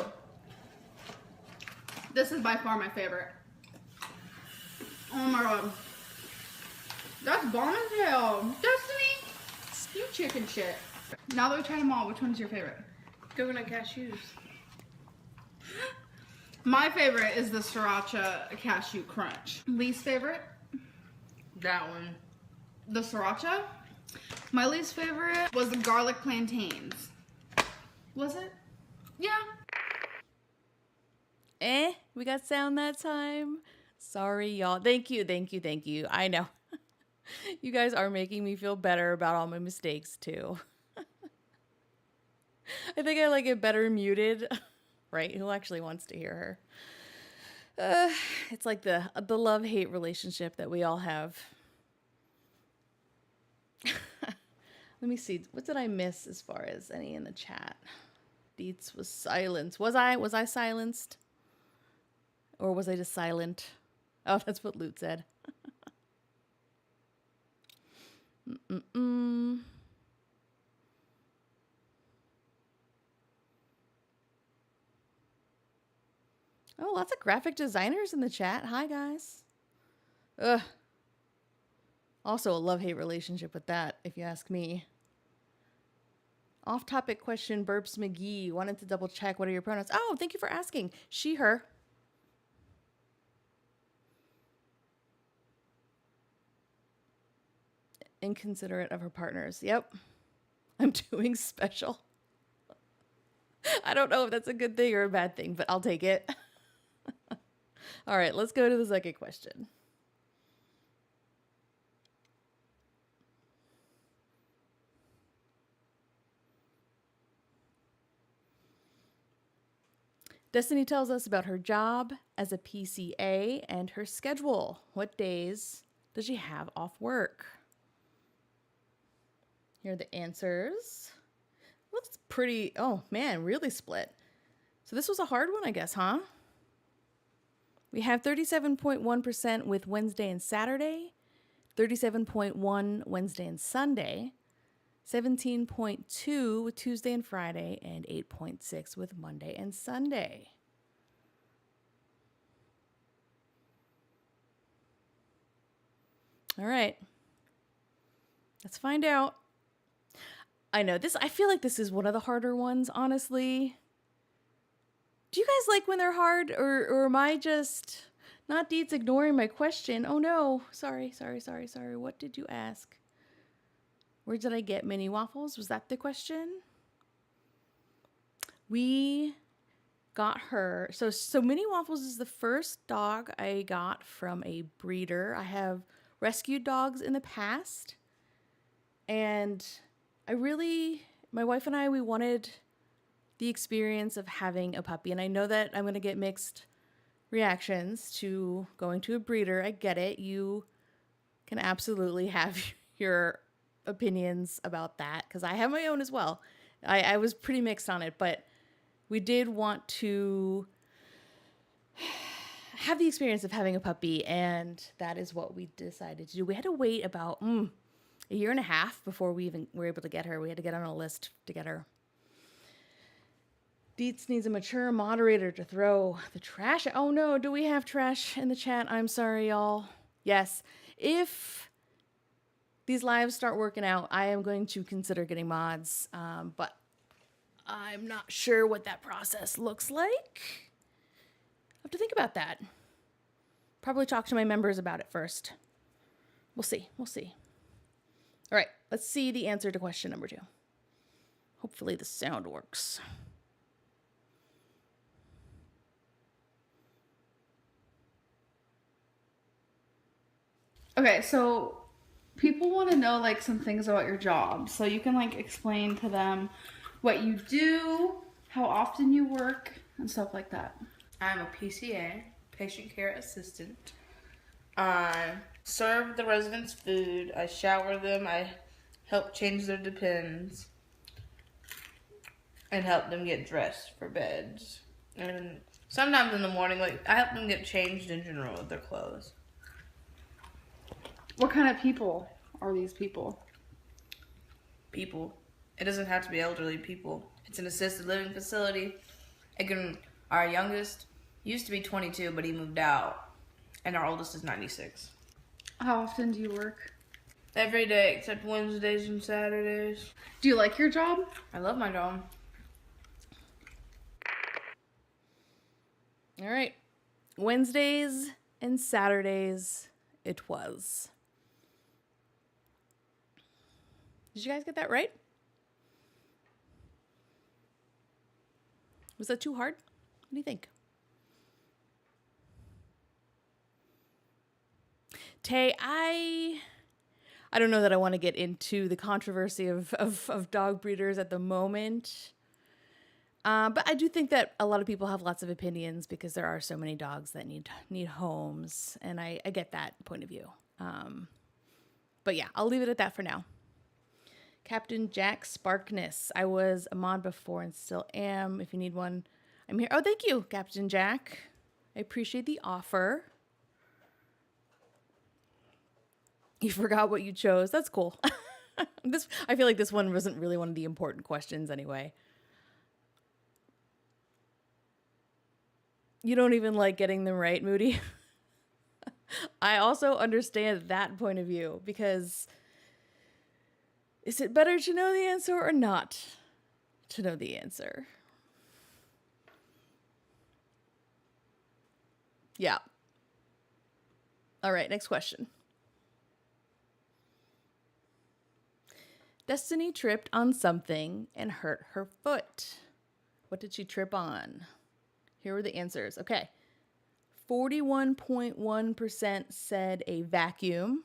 S2: This is by far my favorite. Oh my god. That's bomb as hell. Destiny, you chicken shit. Now that we tried them all, which one's your favorite?
S4: Coconut cashews.
S2: My favorite is the sriracha cashew crunch. Least favorite?
S3: That one.
S2: The sriracha. My least favorite was the garlic plantains. Was it? Yeah.
S1: We got sound that time. Sorry, y'all. Thank you, thank you, thank you. I know. You guys are making me feel better about all my mistakes, too. I think I like it better muted. Right? Who actually wants to hear her? It's like the love-hate relationship that we all have. Let me see. What did I miss as far as any in the chat? Deets was silence. Was I silenced? Or was I just silent? Oh, that's what Loot said. Oh, lots of graphic designers in the chat. Hi, guys. Ugh. Also a love-hate relationship with that, if you ask me. Off-topic question, Burps McGee. Wanted to double check. What are your pronouns? Oh, thank you for asking. She, her. Inconsiderate of her partners. Yep. I'm doing special. I don't know if that's a good thing or a bad thing, but I'll take it. All right, let's go to the second question. Destiny tells us about her job as a PCA and her schedule. What days does she have off work? Here are the answers. Looks pretty, oh man, really split. So this was a hard one, I guess, huh? We have 37.1% with Wednesday and Saturday, 37.1% Wednesday and Sunday, 17.2% with Tuesday and Friday, and 8.6% with Monday and Sunday. All right. Let's find out. I know this, I feel like this is one of the harder ones, honestly. Do you guys like when they're hard, or am I just not Deets ignoring my question? Oh no, sorry. What did you ask? Where did I get mini waffles? Was that the question? We got her. So Minnie Waffles is the first dog I got from a breeder. I have rescued dogs in the past. And my wife and I, we wanted the experience of having a puppy. And I know that I'm going to get mixed reactions to going to a breeder. I get it. You can absolutely have your opinions about that because I have my own as well. I was pretty mixed on it, but we did want to have the experience of having a puppy, and that is what we decided to do. We had to wait about a year and a half before we even were able to get her. We had to get on a list to get her. Dietz needs a mature moderator to throw the trash. Oh no, do we have trash in the chat? I'm sorry, y'all. Yes. If these lives start working out, I am going to consider getting mods, but I'm not sure what that process looks like. I have to think about that. Probably talk to my members about it first. We'll see. All right, let's see the answer to question number 2. Hopefully the sound works.
S2: Okay, so people want to know like some things about your job. So you can like explain to them what you do, how often you work, and stuff like that.
S3: I'm a PCA, patient care assistant. I serve the residents food. I shower them. I help change their depends. And help them get dressed for beds. And sometimes in the morning, like, I help them get changed in general with their clothes.
S2: What kind of people are these people?
S3: People. It doesn't have to be elderly people. It's an assisted living facility. Our youngest used to be 22, but he moved out. And our oldest is 96.
S2: How often do you work?
S3: Every day except Wednesdays and Saturdays.
S2: Do you like your job?
S3: I love my job.
S1: All right. Wednesdays and Saturdays it was. Did you guys get that right? Was that too hard? What do you think? Tay, I don't know that I want to get into the controversy of dog breeders at the moment. But I do think that a lot of people have lots of opinions because there are so many dogs that need homes. And I get that point of view. But yeah, I'll leave it at that for now. Captain Jack Sparkness. I was a mod before and still am. If you need one, I'm here. Oh, thank you, Captain Jack. I appreciate the offer. You forgot what you chose. That's cool. I feel like this one wasn't really one of the important questions anyway. You don't even like getting them right, Moody. I also understand that point of view because is it better to know the answer or not to know the answer? Yeah. All right, next question. Destiny tripped on something and hurt her foot. What did she trip on? Here were the answers. Okay. 41.1% said a vacuum,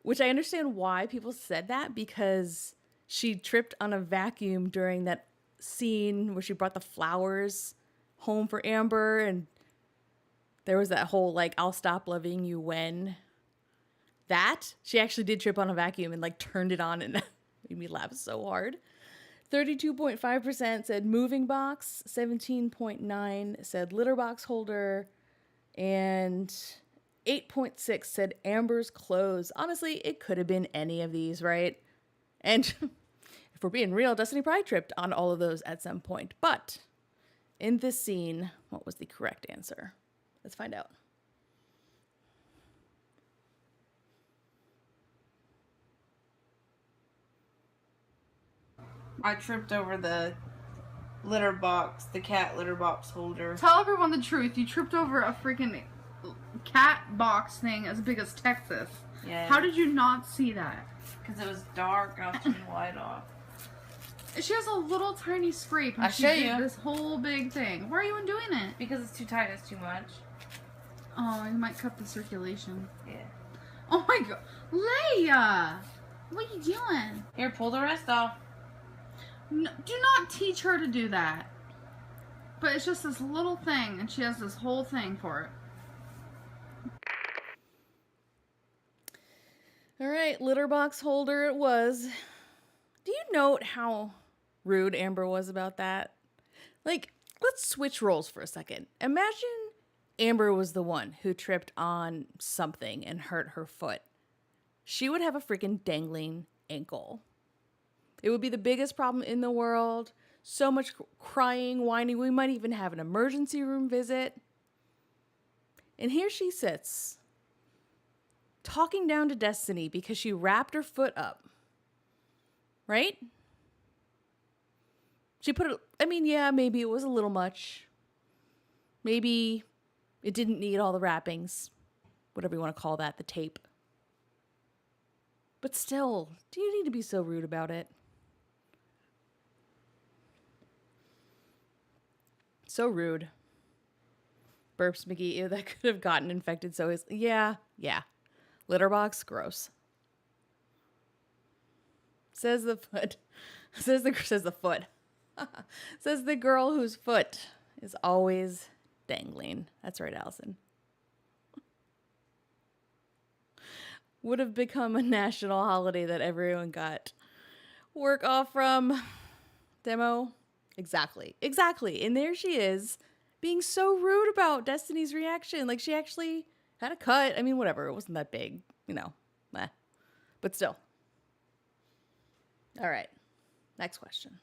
S1: which I understand why people said that because she tripped on a vacuum during that scene where she brought the flowers home for Amber and there was that whole like, I'll stop loving you when. That, she actually did trip on a vacuum and like turned it on and made me laugh so hard. 32.5% said moving box, 17.9% said litter box holder, and 8.6% said Amber's clothes. Honestly, it could have been any of these, right? And if we're being real, Destiny probably tripped on all of those at some point. But in this scene, what was the correct answer? Let's find out.
S3: I tripped over the litter box, the cat litter box holder.
S2: Tell everyone the truth. You tripped over a freaking cat box thing as big as Texas.
S3: Yeah.
S2: How did you not see that?
S3: Because it was dark and I was turning the light off.
S2: She has a little tiny scrape, and
S3: I'll
S2: she
S3: show
S2: did
S3: you.
S2: this whole big thing. Why are you undoing it?
S3: Because it's too tight, it's too much.
S2: Oh, you might cut the circulation.
S3: Yeah.
S2: Oh my god. Leia! What are you doing?
S3: Here, pull the rest off.
S2: No, do not teach her to do that. But it's just this little thing, and she has this whole thing for it.
S1: All right, litter box holder it was. Do you note how rude Amber was about that? Like, let's switch roles for a second. Imagine Amber was the one who tripped on something and hurt her foot. She would have a freaking dangling ankle. It would be the biggest problem in the world. So much crying, whining. We might even have an emergency room visit. And here she sits, talking down to Destiny because she wrapped her foot up. Right? She put it, I mean, yeah, maybe it was a little much. Maybe it didn't need all the wrappings. Whatever you want to call that, the tape. But still, do you need to be so rude about it? So rude. Burps McGee, ew, that could have gotten infected so easily. Yeah. Litter box, gross. Says the foot. Says the foot. Says the girl whose foot is always dangling. That's right, Allison. Would have become a national holiday that everyone got work off from. Demo. Exactly. And there she is, being so rude about Destiny's reaction. Like, she actually had a cut. I mean, whatever. It wasn't that big, but still. All right. Next question.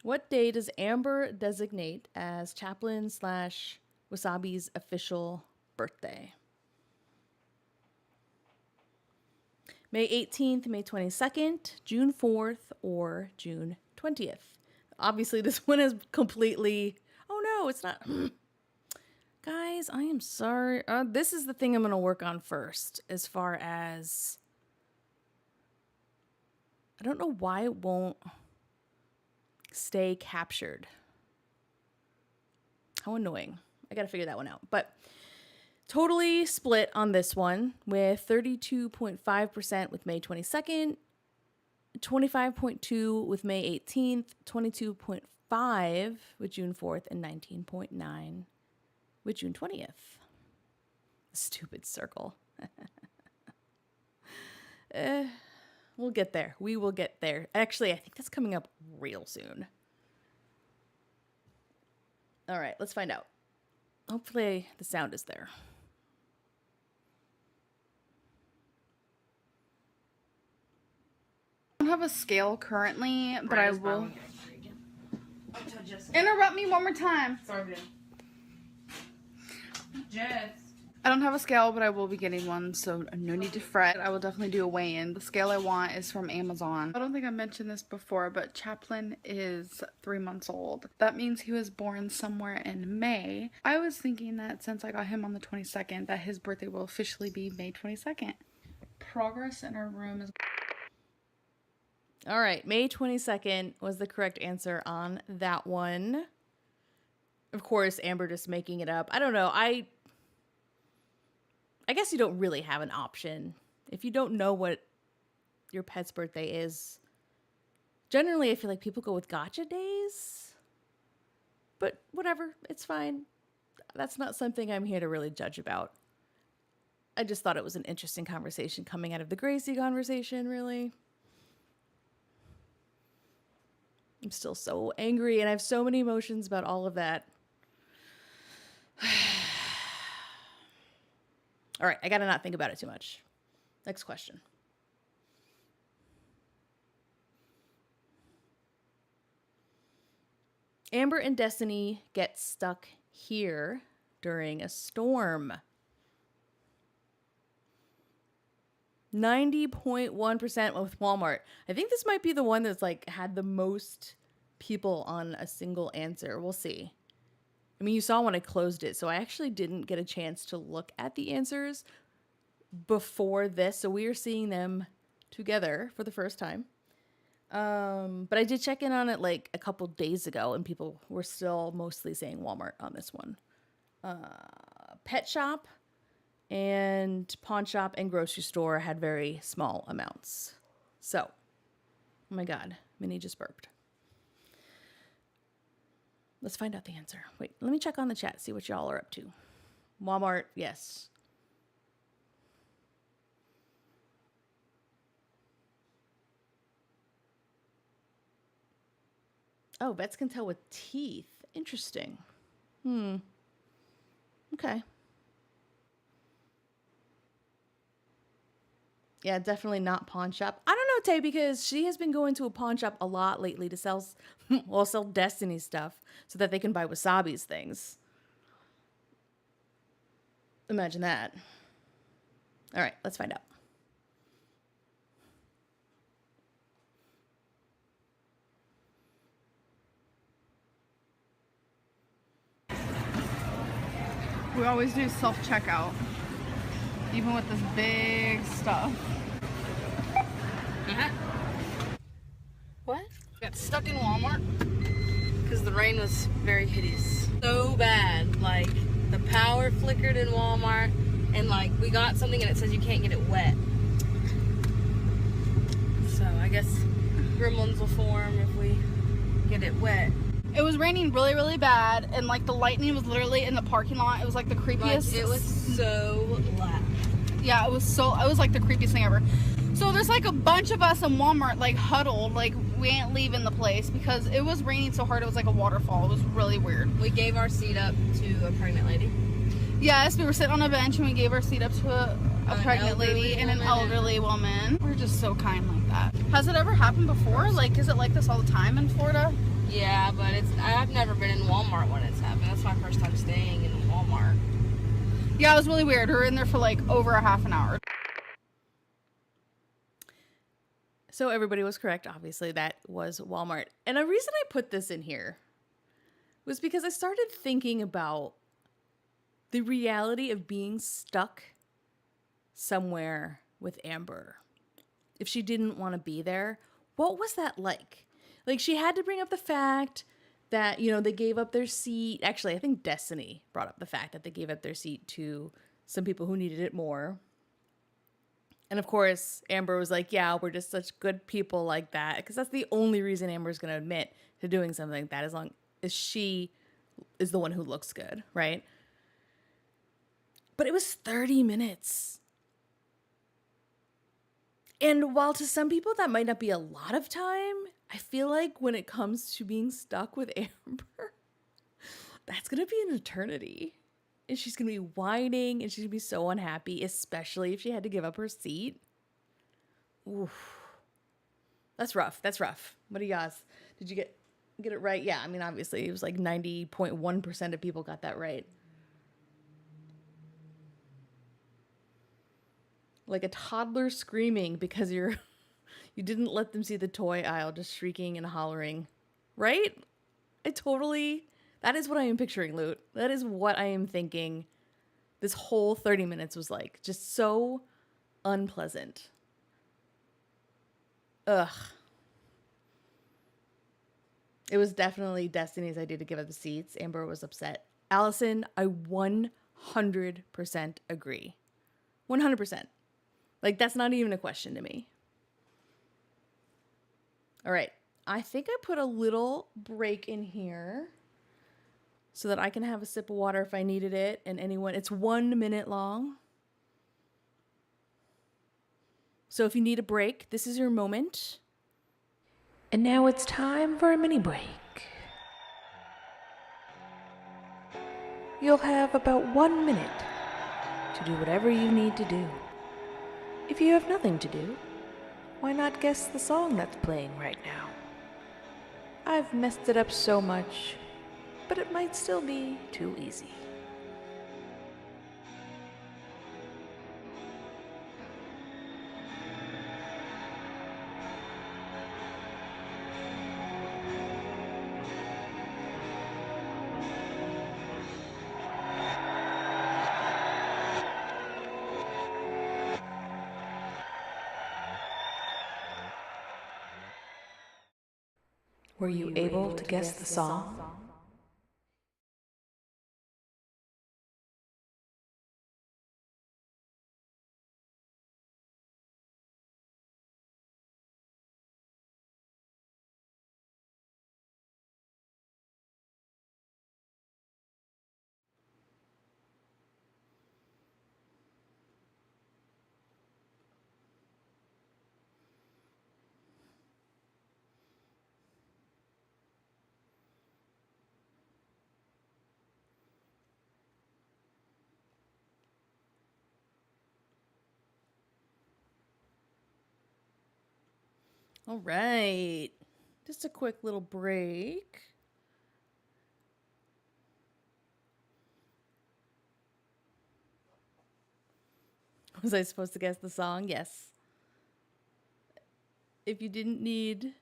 S1: What day does Amber designate as Chaplin / Wasabi's official birthday? May 18th, May 22nd, June 4th, or June 20th. Obviously, this one is completely... Oh, no, it's not... Guys, I am sorry. This is the thing I'm going to work on first, as far as... I don't know why it won't stay captured. How annoying. I got to figure that one out. But totally split on this one, with 32.5% with May 22nd, 25.2% with May 18th, 22.5% with June 4th, and 19.9% with June 20th. Stupid circle. We'll get there. We will get there. Actually, I think that's coming up real soon. All right, let's find out. Hopefully the sound is there.
S2: I don't have a scale currently, but I will. Interrupt me one more time.
S3: Sorry, Jess.
S2: I don't have a scale, but I will be getting one, so no need to fret. I will definitely do a weigh-in. The scale I want is from Amazon. I don't think I mentioned this before, but Chaplin is 3 months old. That means he was born somewhere in May. I was thinking that since I got him on the 22nd, that his birthday will officially be May 22nd. Progress in our room is...
S1: All right, May 22nd was the correct answer on that one. Of course, Amber just making it up. I don't know. I guess you don't really have an option. If you don't know what your pet's birthday is, generally I feel like people go with gotcha days. But whatever, it's fine. That's not something I'm here to really judge about. I just thought it was an interesting conversation coming out of the Gracie conversation, really. I'm still so angry and I have so many emotions about all of that. All right, I gotta not think about it too much. Next question. Amber and Destiny get stuck here during a storm. 90.1% with Walmart. I think this might be the one that's like had the most people on a single answer. We'll see. I mean, you saw when I closed it, so I actually didn't get a chance to look at the answers before this. So we are seeing them together for the first time. But I did check in on it like a couple days ago, and people were still mostly saying Walmart on this one. Pet shop and pawn shop and grocery store had very small amounts. So, oh my God, Minnie just burped. Let's find out the answer. Wait, let me check on the chat, see what y'all are up to. Walmart, yes. Oh, vets can tell with teeth. Interesting. Okay. Yeah, definitely not pawn shop. I don't know, Tay, because she has been going to a pawn shop a lot lately to sell Destiny stuff so that they can buy Wasabi's things. Imagine that. All right, let's find out.
S2: We always do self-checkout, even with this big stuff.
S3: What?
S2: Got stuck in Walmart.
S3: Because the rain was very hideous. So bad. Like, the power flickered in Walmart, and like, we got something and it says you can't get it wet. So, I guess gremlins will form if we get it wet.
S2: It was raining really, really bad, and like the lightning was literally in the parking lot. It was like the creepiest.
S3: Like, it was so loud.
S2: Yeah, it was like the creepiest thing ever. So there's like a bunch of us in Walmart like huddled, like we ain't leaving the place because it was raining so hard it was like a waterfall. It was really weird.
S3: We gave our seat up to a pregnant lady.
S2: Yes, we were sitting on a bench and we gave our seat up to a pregnant lady and an elderly woman. We're just so kind like that. Has it ever happened before? Like, is it like this all the time in Florida?
S3: Yeah, but I've never been in Walmart when it's happened. That's my first time staying in Walmart.
S2: Yeah, it was really weird. We were in there for like over a half an hour.
S1: So everybody was correct. Obviously, that was Walmart. And a reason I put this in here was because I started thinking about the reality of being stuck somewhere with Amber. If she didn't want to be there, what was that like? Like, she had to bring up the fact that, you know, they gave up their seat. Actually, I think Destiny brought up the fact that they gave up their seat to some people who needed it more. And of course, Amber was like, yeah, we're just such good people like that. Because that's the only reason Amber's going to admit to doing something like that, as long as she is the one who looks good, right? But it was 30 minutes. And while to some people that might not be a lot of time, I feel like when it comes to being stuck with Amber, that's going to be an eternity. And she's going to be whining and she's going to be so unhappy, especially if she had to give up her seat. Oof. That's rough. That's rough. What do you guys? Did you get it right? Yeah, I mean, obviously, it was like 90.1% of people got that right. Like a toddler screaming because you didn't let them see the toy aisle, just shrieking and hollering. Right? That is what I am picturing, Loot. That is what I am thinking this whole 30 minutes was like. Just so unpleasant. Ugh. It was definitely Destiny's idea to give up the seats. Amber was upset. Allison, I 100% agree. 100%. Like, that's not even a question to me. All right. I think I put a little break in here so that I can have a sip of water if I needed it. And it's 1 minute long. So if you need a break, this is your moment. And now it's time for a mini break. You'll have about 1 minute to do whatever you need to do. If you have nothing to do, why not guess the song that's playing right now? I've messed it up so much, but it might still be too easy.
S5: Were you able to guess the song?
S1: All right. Just a quick little break. Was I supposed to guess the song? Yes. If you didn't need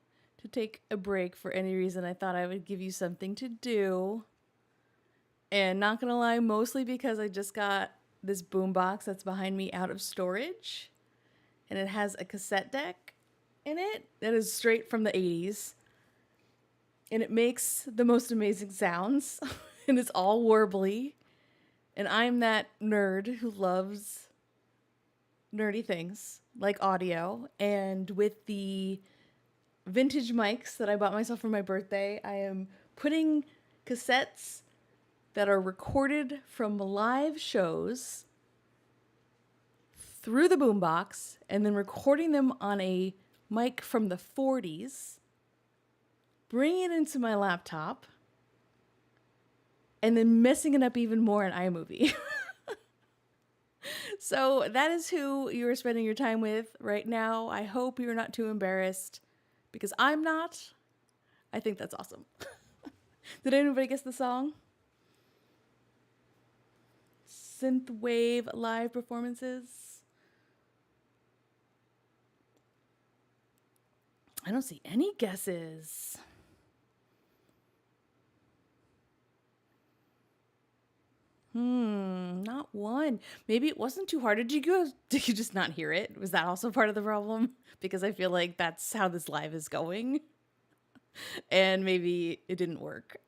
S1: to take a break for any reason, I thought I would give you something to do. And not gonna lie, mostly because I just got this boombox that's behind me out of storage. And it has a cassette deck in it that is straight from the 80s. And it makes the most amazing sounds. And it's all warbly. And I'm that nerd who loves nerdy things like audio. And with the vintage mics that I bought myself for my birthday, I am putting cassettes that are recorded from live shows through the boombox and then recording them on a mic from the 40s, bringing it into my laptop, and then messing it up even more in iMovie. So that is who you are spending your time with right now. I hope you're not too embarrassed because I'm not. I think that's awesome. Did anybody guess the song? Synthwave live performances. I don't see any guesses. Not one. Maybe it wasn't too hard. Did you just not hear it? Was that also part of the problem? Because I feel like that's how this live is going. And maybe it didn't work.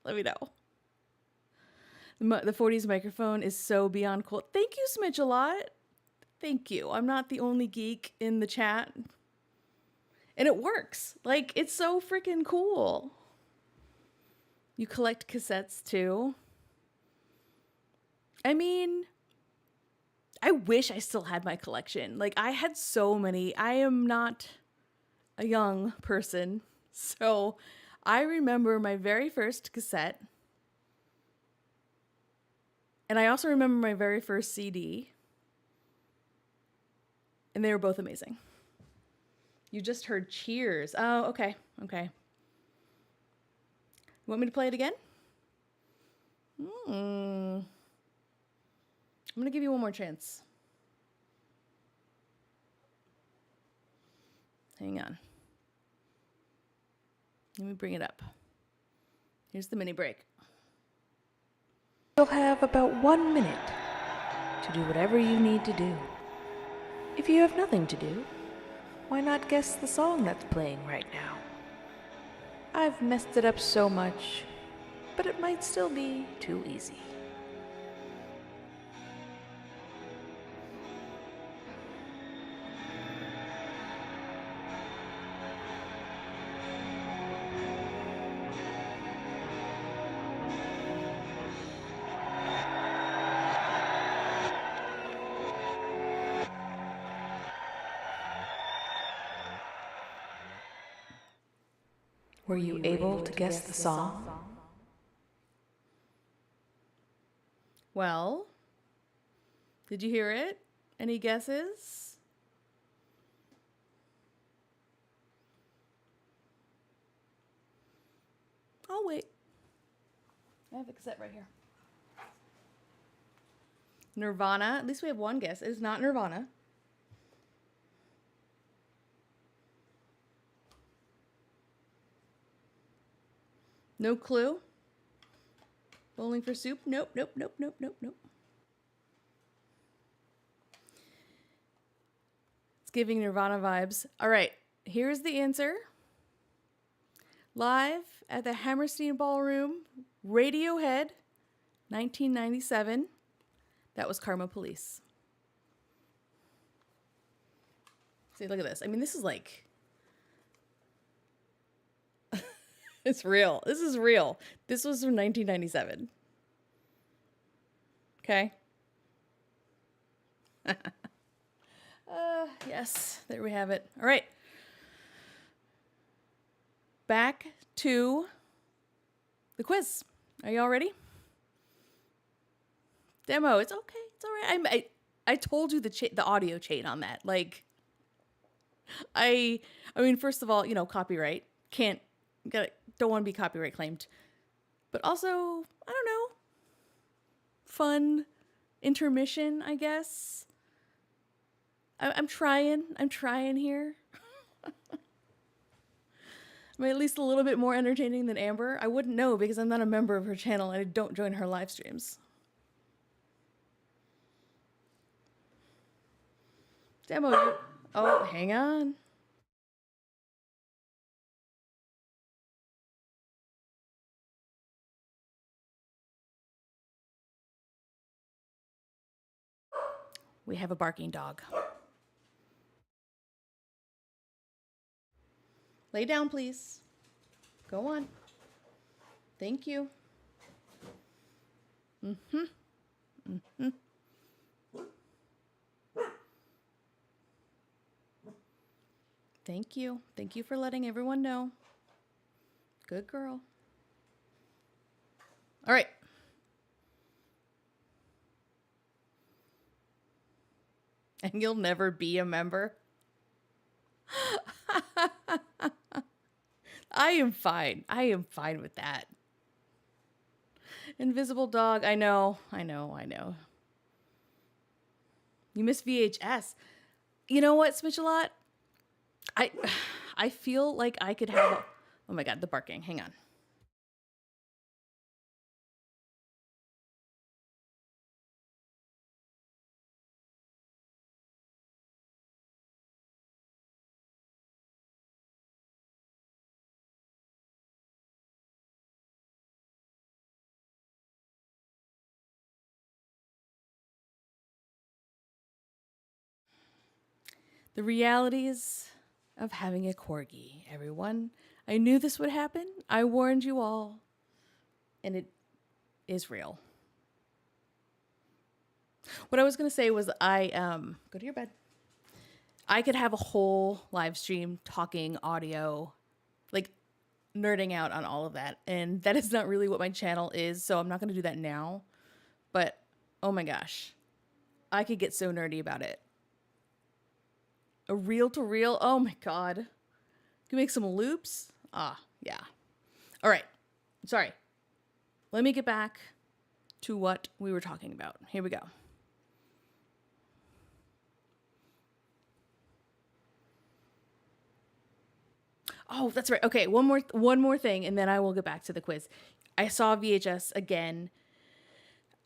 S1: Let me know. The 40s microphone is so beyond cool. Thank you, Smidge, a lot. Thank you. I'm not the only geek in the chat. And it works. Like, it's so freaking cool. You collect cassettes too. I mean, I wish I still had my collection. Like, I had so many. I am not a young person. So I remember my very first cassette. And I also remember my very first CD. And they were both amazing. You just heard Cheers. Oh, okay. Okay. You want me to play it again? I'm going to give you one more chance. Hang on. Let me bring it up. Here's the mini break.
S5: You'll have about 1 minute to do whatever you need to do. If you have nothing to do, why not guess the song that's playing right now? I've messed it up so much, but it might still be too easy. Were you able to guess the song?
S1: Well, did you hear it? Any guesses? I'll wait. I have a cassette right here. Nirvana. At least we have one guess. It is not Nirvana. No clue? Bowling for Soup? Nope, nope, nope, nope, nope, nope. It's giving Nirvana vibes. All right, here's the answer. live at the Hammerstein Ballroom, Radiohead, 1997. That was Karma Police. See, look at this. I mean, this is like... It's real. This is real. This was from 1997. Okay. Yes, there we have it. All right. Back to the quiz. Are you all ready? Demo. It's okay. It's all right. I told you the audio chain on that. Like, I mean, first of all, copyright. Don't want to be copyright claimed. But also, I don't know. Fun intermission, I guess. I'm trying here. Am I at least a little bit more entertaining than Amber? I wouldn't know because I'm not a member of her channel and I don't join her live streams. Demo. Oh, hang on. We have a barking dog. Lay down, please. Go on. Thank you. Thank you. Thank you for letting everyone know. Good girl. All right. And you'll never be a member? I am fine. I am fine with that. Invisible dog. I know. You miss VHS. You know what, Smitchalot? I feel like I could have oh my God, the barking. Hang on. The realities of having a corgi, everyone. I knew this would happen. I warned you all. And it is real. What I was going to say was go to your bed. I could have a whole live stream talking audio, like nerding out on all of that. And that is not really what my channel is. So I'm not going to do that now. But oh my gosh, I could get so nerdy about it. A reel to reel. Oh my God. Can we make some loops? Yeah. All right. Sorry. Let me get back to what we were talking about. Here we go. Oh, that's right. Okay. One more thing, and then I will get back to the quiz. I saw VHS again,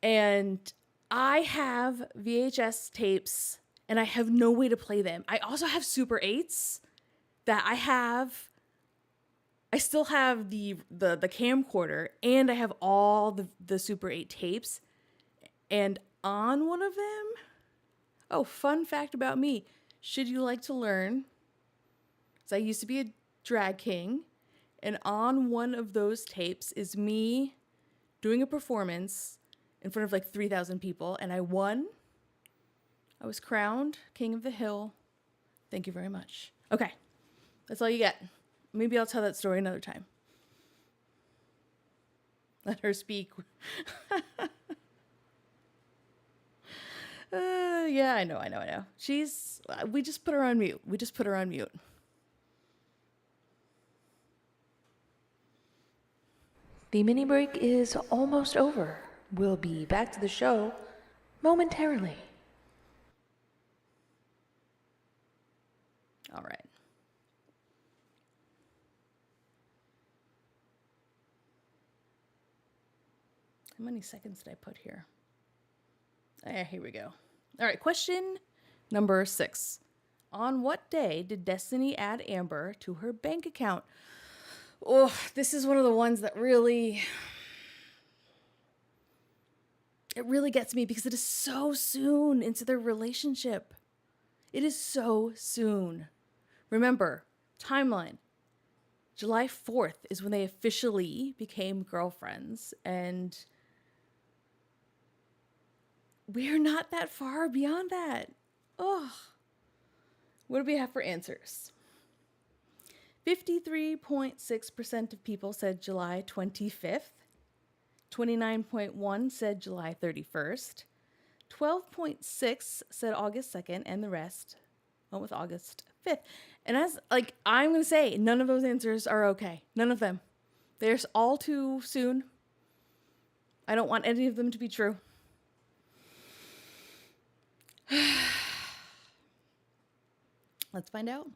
S1: and I have VHS tapes and I have no way to play them. I also have Super 8s that I still have the camcorder, and I have all the Super 8 tapes. And on one of them, oh, fun fact about me, should you like to learn? So I used to be a drag king, and on one of those tapes is me doing a performance in front of like 3,000 people, and I won. I was crowned King of the Hill. Thank you very much. Okay, that's all you get. Maybe I'll tell that story another time. Let her speak. Yeah, I know. We just put her on mute.
S5: The mini break is almost over. We'll be back to the show momentarily.
S1: All right. How many seconds did I put here? Here we go. All right, question number 6. On what day did Destiny add Amber to her bank account? Oh, this is one of the ones that really, it really gets me because it is so soon into their relationship. It is so soon. Remember, timeline. July 4th is when they officially became girlfriends, and we're not that far beyond that. Oh, what do we have for answers? 53.6% of people said July 25th. 29.1 said July 31st. 12.6 said August 2nd, and the rest went with August 5th. And as I'm going to say, none of those answers are okay. None of them. They're all too soon. I don't want any of them to be true. Let's find out.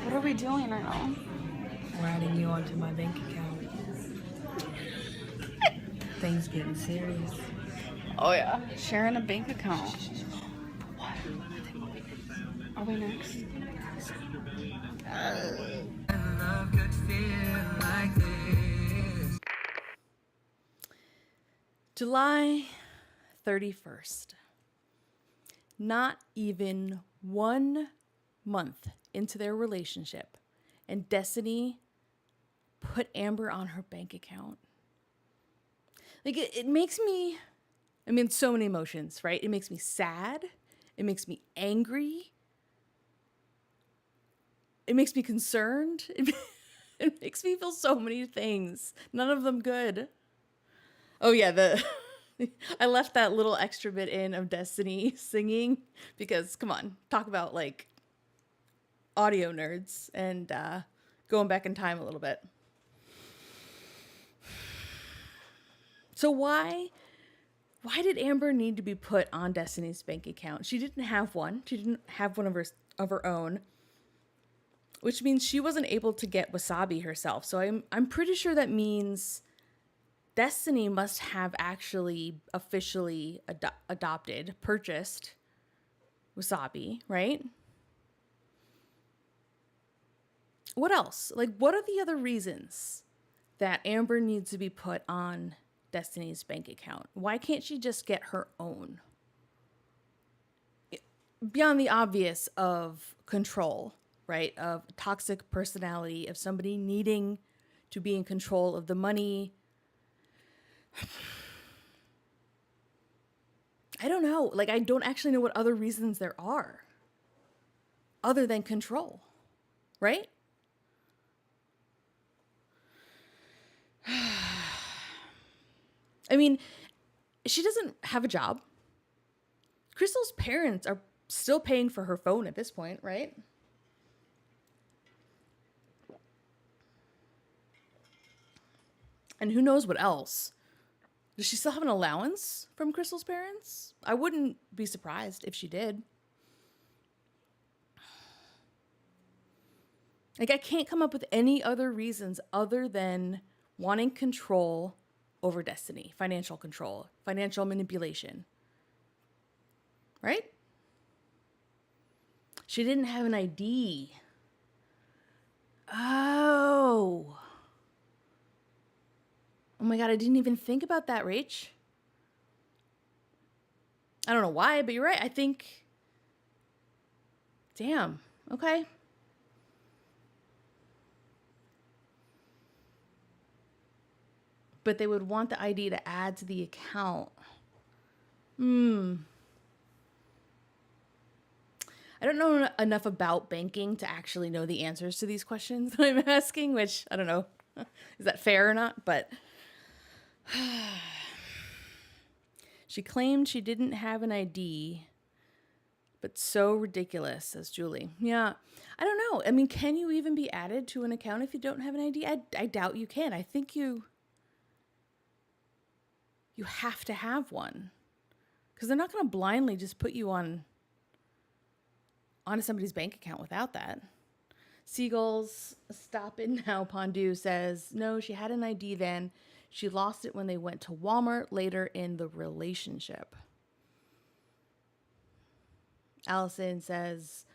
S2: What are we doing right now?
S4: We're adding you onto my bank account. Things getting serious.
S2: Oh yeah, sharing a bank account. What? Are we next?
S1: July 31st. Not even 1 month into their relationship, and Destiny put Amber on her bank account. It makes me, so many emotions, right? It makes me sad. It makes me angry. It makes me concerned. It makes me feel so many things. None of them good. Oh yeah, I left that little extra bit in of Destiny singing because, come on, talk about audio nerds and going back in time a little bit. So why did Amber need to be put on Destiny's bank account? She didn't have one. She didn't have one of her own, which means she wasn't able to get Wasabi herself. So I'm pretty sure that means Destiny must have actually officially purchased Wasabi, right? What else? What are the other reasons that Amber needs to be put on Destiny's bank account? Why can't she just get her own? Beyond the obvious of control, right? Of toxic personality, of somebody needing to be in control of the money. I don't know. I don't actually know what other reasons there are other than control, right? She doesn't have a job. Crystal's parents are still paying for her phone at this point, right? And who knows what else? Does she still have an allowance from Crystal's parents? I wouldn't be surprised if she did. I can't come up with any other reasons other than wanting control over Destiny, financial control, financial manipulation. Right? She didn't have an ID. Oh my God, I didn't even think about that, Rach. I don't know why, but you're right. I think, damn, okay. But they would want the ID to add to the account. I don't know enough about banking to actually know the answers to these questions that I'm asking, which I don't know. Is that fair or not? But she claimed she didn't have an ID, but so ridiculous, says Julie. Yeah, I don't know. Can you even be added to an account if you don't have an ID? I doubt you can. I think you have to have one, because they're not going to blindly just put you onto somebody's bank account without that. Seagulls Stop It Now Pondu says, no, she had an ID then. She lost it when they went to Walmart later in the relationship. Allison says,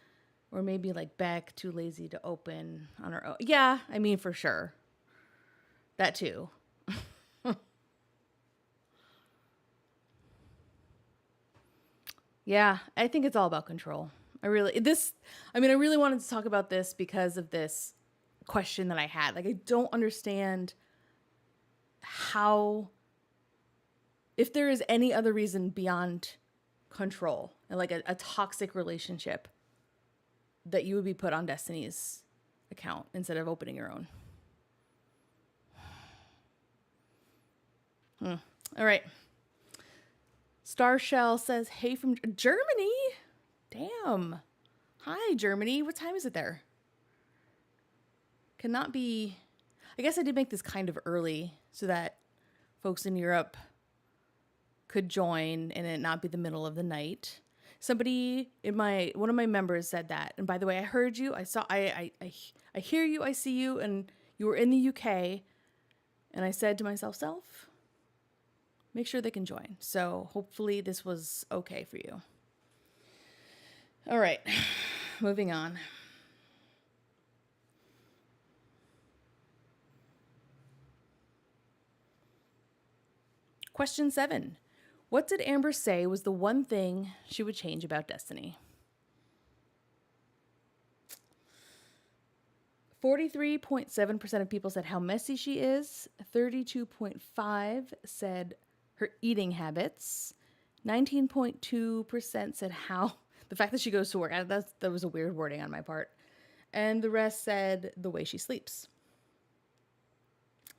S1: or maybe like Beck, too lazy to open on her own. Yeah, I mean, for sure. That too. Yeah, I think it's all about control. I really wanted to talk about this because of this question that I had. Like, I don't understand how, if there is any other reason beyond control and like a toxic relationship that you would be put on Destiny's account instead of opening your own. All right. Starshell says, hey from Germany. Damn. Hi, Germany. What time is it there? Cannot be. I guess I did make this kind of early so that folks in Europe could join and it not be the middle of the night. Somebody in one of my members said that. And by the way, I heard you. I hear you. I see you. And you were in the UK. And I said to myself, make sure they can join. So hopefully this was okay for you. All right, moving on. Question 7. What did Amber say was the one thing she would change about Destiny? 43.7% of people said how messy she is. 32.5% said her eating habits. 19.2% said how the fact that she goes to work. That was a weird wording on my part. And the rest said the way she sleeps.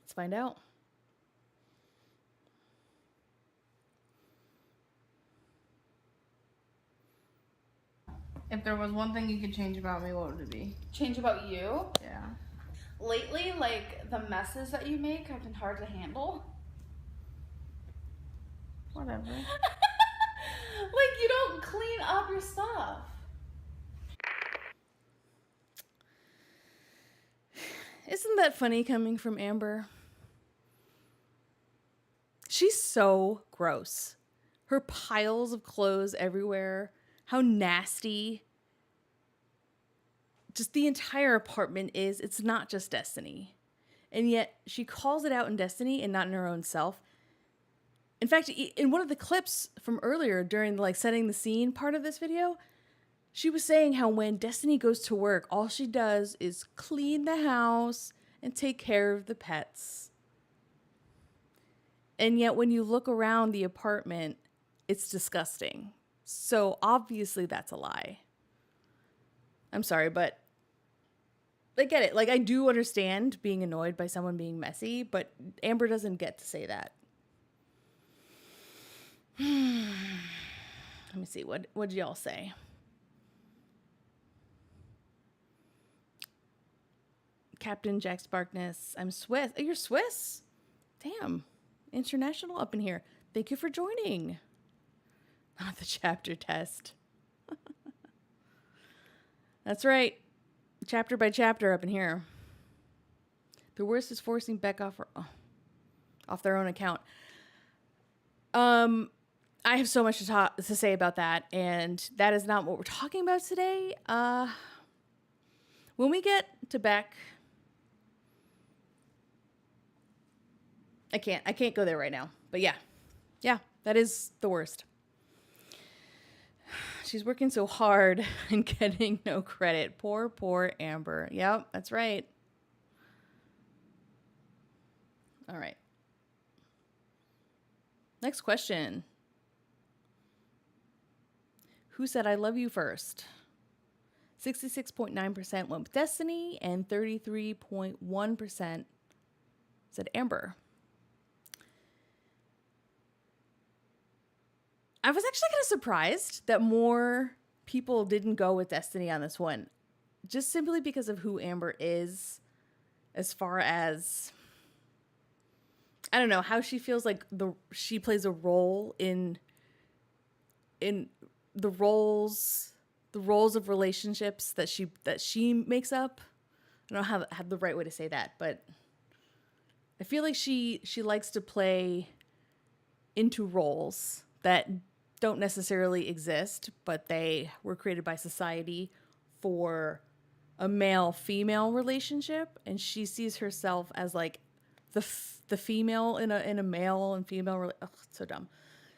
S1: Let's find out.
S3: If there was one thing you could change about me, what would it be?
S2: Change about you?
S3: Yeah.
S2: Lately, like, the messes that you make have been hard to handle.
S3: Whatever.
S2: Like, you don't clean up your stuff.
S1: Isn't that funny coming from Amber? She's so gross. Her piles of clothes everywhere. How nasty. Just the entire apartment is. It's not just Destiny. And yet she calls it out in Destiny and not in her own self. In fact, in one of the clips from earlier during the, like, setting the scene part of this video, she was saying how when Destiny goes to work, all she does is clean the house and take care of the pets. And yet when you look around the apartment, it's disgusting. So obviously that's a lie. I'm sorry, but I get it. Like, I do understand being annoyed by someone being messy, but Amber doesn't get to say that. Let me see. What did y'all say? Captain Jack Sparkness. I'm Swiss. Oh, you're Swiss? Damn. International up in here. Thank you for joining. Not the chapter test. That's right. Chapter by chapter up in here. The worst is forcing Beck off their own account. I have so much to say about that, and that is not what we're talking about today. When we get to Beck, I can't go there right now. But yeah, that is the worst. She's working so hard and getting no credit. Poor Amber. Yep, that's right. All right. Next question. Who said I love you first? 66.9% went with Destiny and 33.1% said Amber. I was actually kind of surprised that more people didn't go with Destiny on this one. Just simply because of who Amber is, as far as, I don't know, how she feels like she plays a role in the roles of relationships that she makes up. I don't know how the right way to say that, but I feel like she likes to play into roles that don't necessarily exist, but they were created by society for a male-female relationship, and she sees herself as like the female in a male and female. Ugh, so dumb.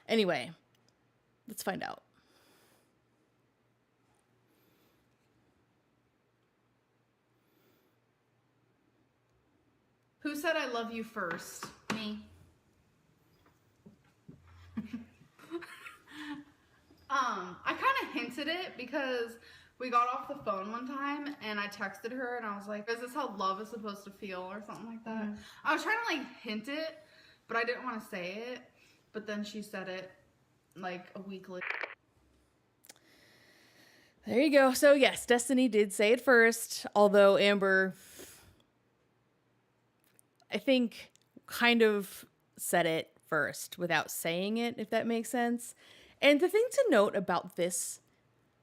S1: Anyway, let's find out.
S2: Who said I love you first?
S3: Me.
S2: I kind of hinted it because we got off the phone one time and I texted her and I was like, is this how love is supposed to feel or something like that? Mm-hmm. I was trying to like hint it, but I didn't want to say it. But then she said it like a week later.
S1: There you go. So yes, Destiny did say it first, although Amber, I think, kind of said it first without saying it, if that makes sense. And the thing to note about this,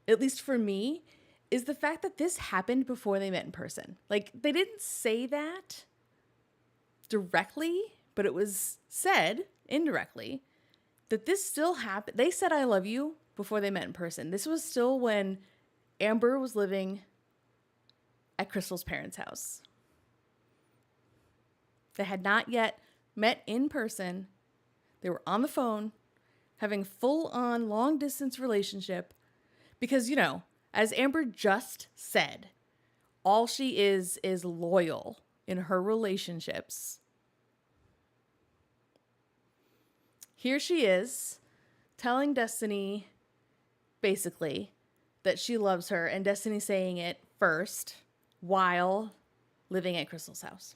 S1: at least for me, is the fact that this happened before they met in person. Like, they didn't say that directly, but it was said indirectly that this still happened. They said I love you before they met in person. This was still when Amber was living at Crystal's parents' house. They had not yet met in person. They were on the phone, having full-on long-distance relationship. Because, you know, as Amber just said, all she is loyal in her relationships. Here she is telling Destiny, basically, that she loves her, and Destiny saying it first while living at Crystal's house.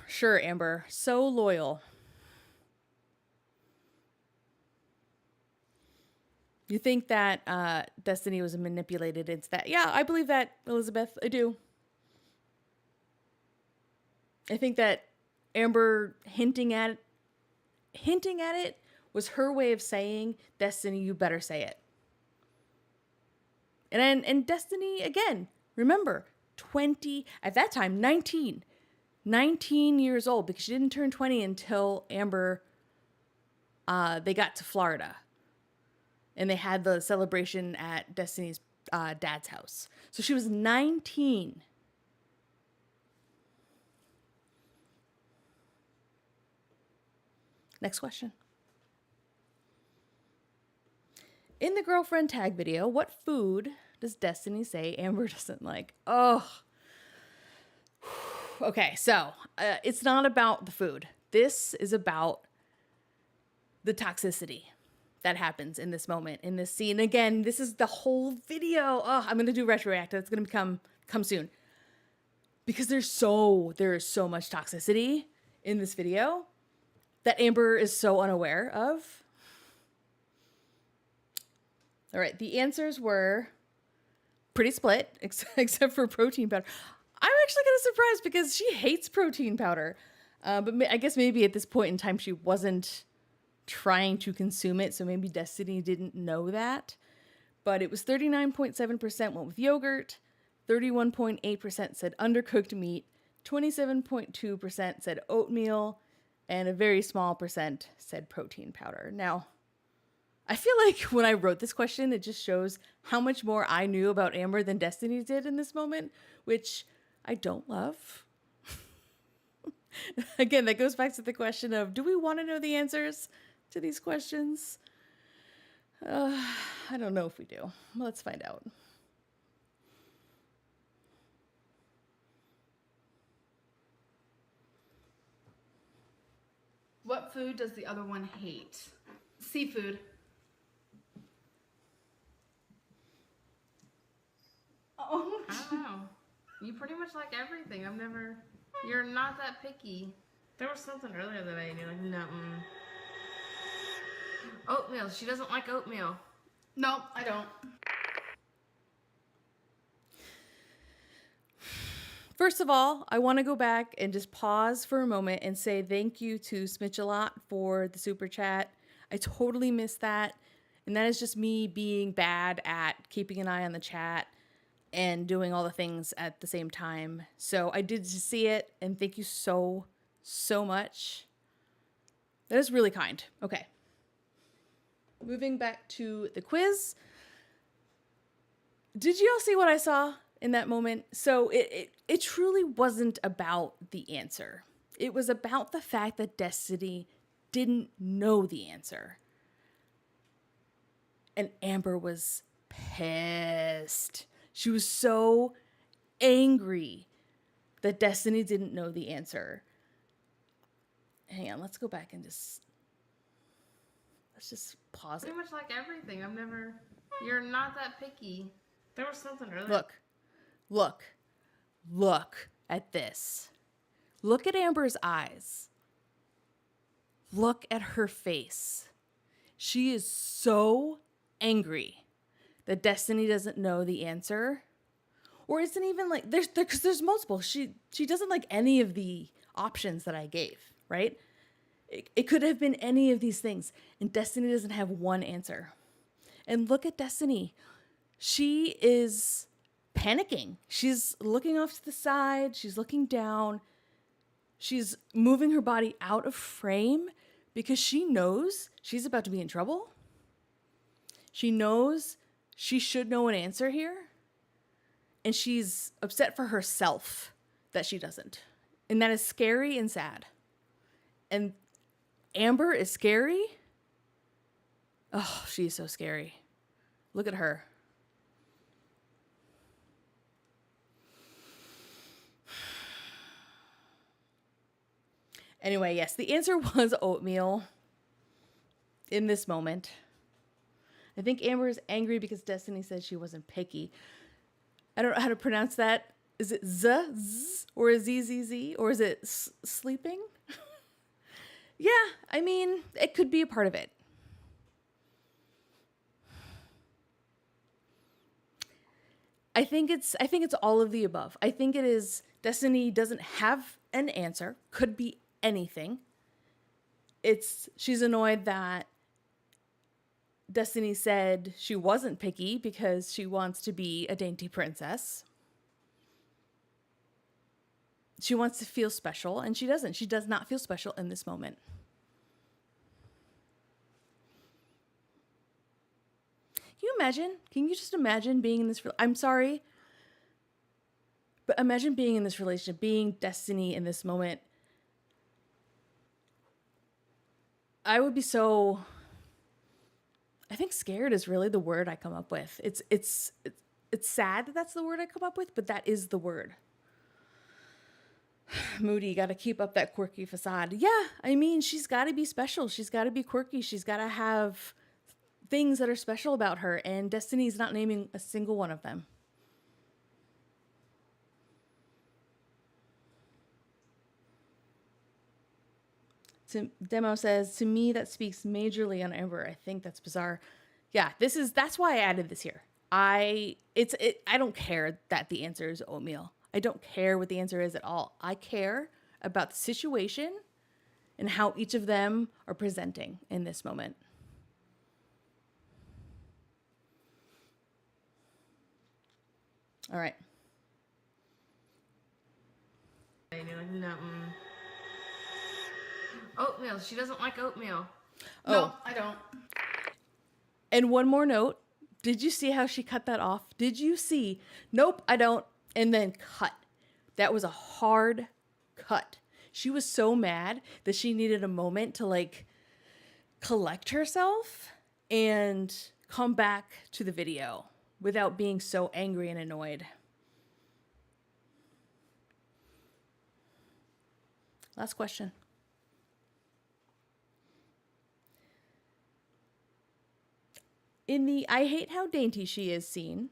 S1: Sure, Amber, so loyal. You think that Destiny was manipulated into that? Yeah, I believe that, Elizabeth. I do. I think that Amber hinting at it was her way of saying, Destiny, you better say it. And Destiny, again, remember, 20, at that time, 19 years old, because she didn't turn 20 until Amber, they got to Florida. And they had the celebration at Destiny's dad's house. So she was 19. Next question. In the girlfriend tag video, what food does Destiny say Amber doesn't like? Oh. Okay, so it's not about the food. This is about the toxicity that happens in this moment, in this scene. Again, this is the whole video. Oh, I'm going to do retroactive. It's going to come soon. Because there is so much toxicity in this video that Amber is so unaware of. All right, the answers were pretty split, except for protein powder. I'm actually kind of surprised because she hates protein powder. But I guess maybe at this point in time she wasn't trying to consume it, so maybe Destiny didn't know that. But it was 39.7% went with yogurt, 31.8% said undercooked meat, 27.2% said oatmeal, and a very small percent said protein powder. Now, I feel like when I wrote this question, it just shows how much more I knew about Amber than Destiny did in this moment, which I don't love. Again, that goes back to the question of, do we want to know the answers to these questions? I don't know if we do. Let's find out.
S2: What food does the other one hate? Seafood. Oh.
S3: I don't know. You pretty much like everything. You're not that picky. There was something earlier that I ate and you're like, no. Oatmeal. She doesn't like oatmeal.
S2: No, I don't.
S1: First of all, I want to go back and just pause for a moment and say thank you to Smitchalot for the super chat. I totally missed that. And that is just me being bad at keeping an eye on the chat. and doing all the things at the same time. So I did see it, and thank you so, so much. That is really kind. Okay. Moving back to the quiz. Did you all see what I saw in that moment? So it truly wasn't about the answer. It was about the fact that Destiny didn't know the answer. And Amber was pissed. She was so angry that Destiny didn't know the answer. Hang on, let's go back and let's just pause it.
S3: Pretty much like everything. You're not that picky. There was something earlier.
S1: Look at this. Look at Amber's eyes. Look at her face. She is so angry that Destiny doesn't know the answer. Or isn't even like, there's multiple. She doesn't like any of the options that I gave, right? It could have been any of these things. And Destiny doesn't have one answer. And look at Destiny. She is panicking. She's looking off to the side. She's looking down. She's moving her body out of frame because she knows she's about to be in trouble. She knows she should know an answer here. And she's upset for herself that she doesn't. And that is scary and sad. And Amber is scary. Oh, she's so scary. Look at her. Anyway, yes, the answer was oatmeal in this moment. I think Amber is angry because Destiny said she wasn't picky. I don't know how to pronounce that. Is it z or z, or is it sleeping? Yeah, I mean, it could be a part of it. I think it's all of the above. I think it is Destiny doesn't have an answer, could be anything. She's annoyed that Destiny said she wasn't picky because she wants to be a dainty princess. She wants to feel special, and she doesn't. She does not feel special in this moment. Can you imagine? Can you just imagine being in this? I'm sorry, but imagine being in this relationship, being Destiny in this moment. I would be so. I think scared is really the word I come up with. It's sad that that's the word I come up with, but that is the word. Moody, got to keep up that quirky facade. Yeah, I mean, she's got to be special. She's got to be quirky. She's got to have things that are special about her, and Destiny's not naming a single one of them. Demo says, to me, that speaks majorly on Amber. I think that's bizarre. Yeah, that's why I added this here. I don't care that the answer is oatmeal. I don't care what the answer is at all. I care about the situation and how each of them are presenting in this moment. All right.
S3: And you're like, no. Oatmeal. She doesn't like oatmeal.
S2: No, I don't.
S1: And one more note. Did you see how she cut that off? Did you see? Nope, I don't. And then cut. That was a hard cut. She was so mad that she needed a moment to like collect herself and come back to the video without being so angry and annoyed. Last question. In the I hate how dainty she is scene,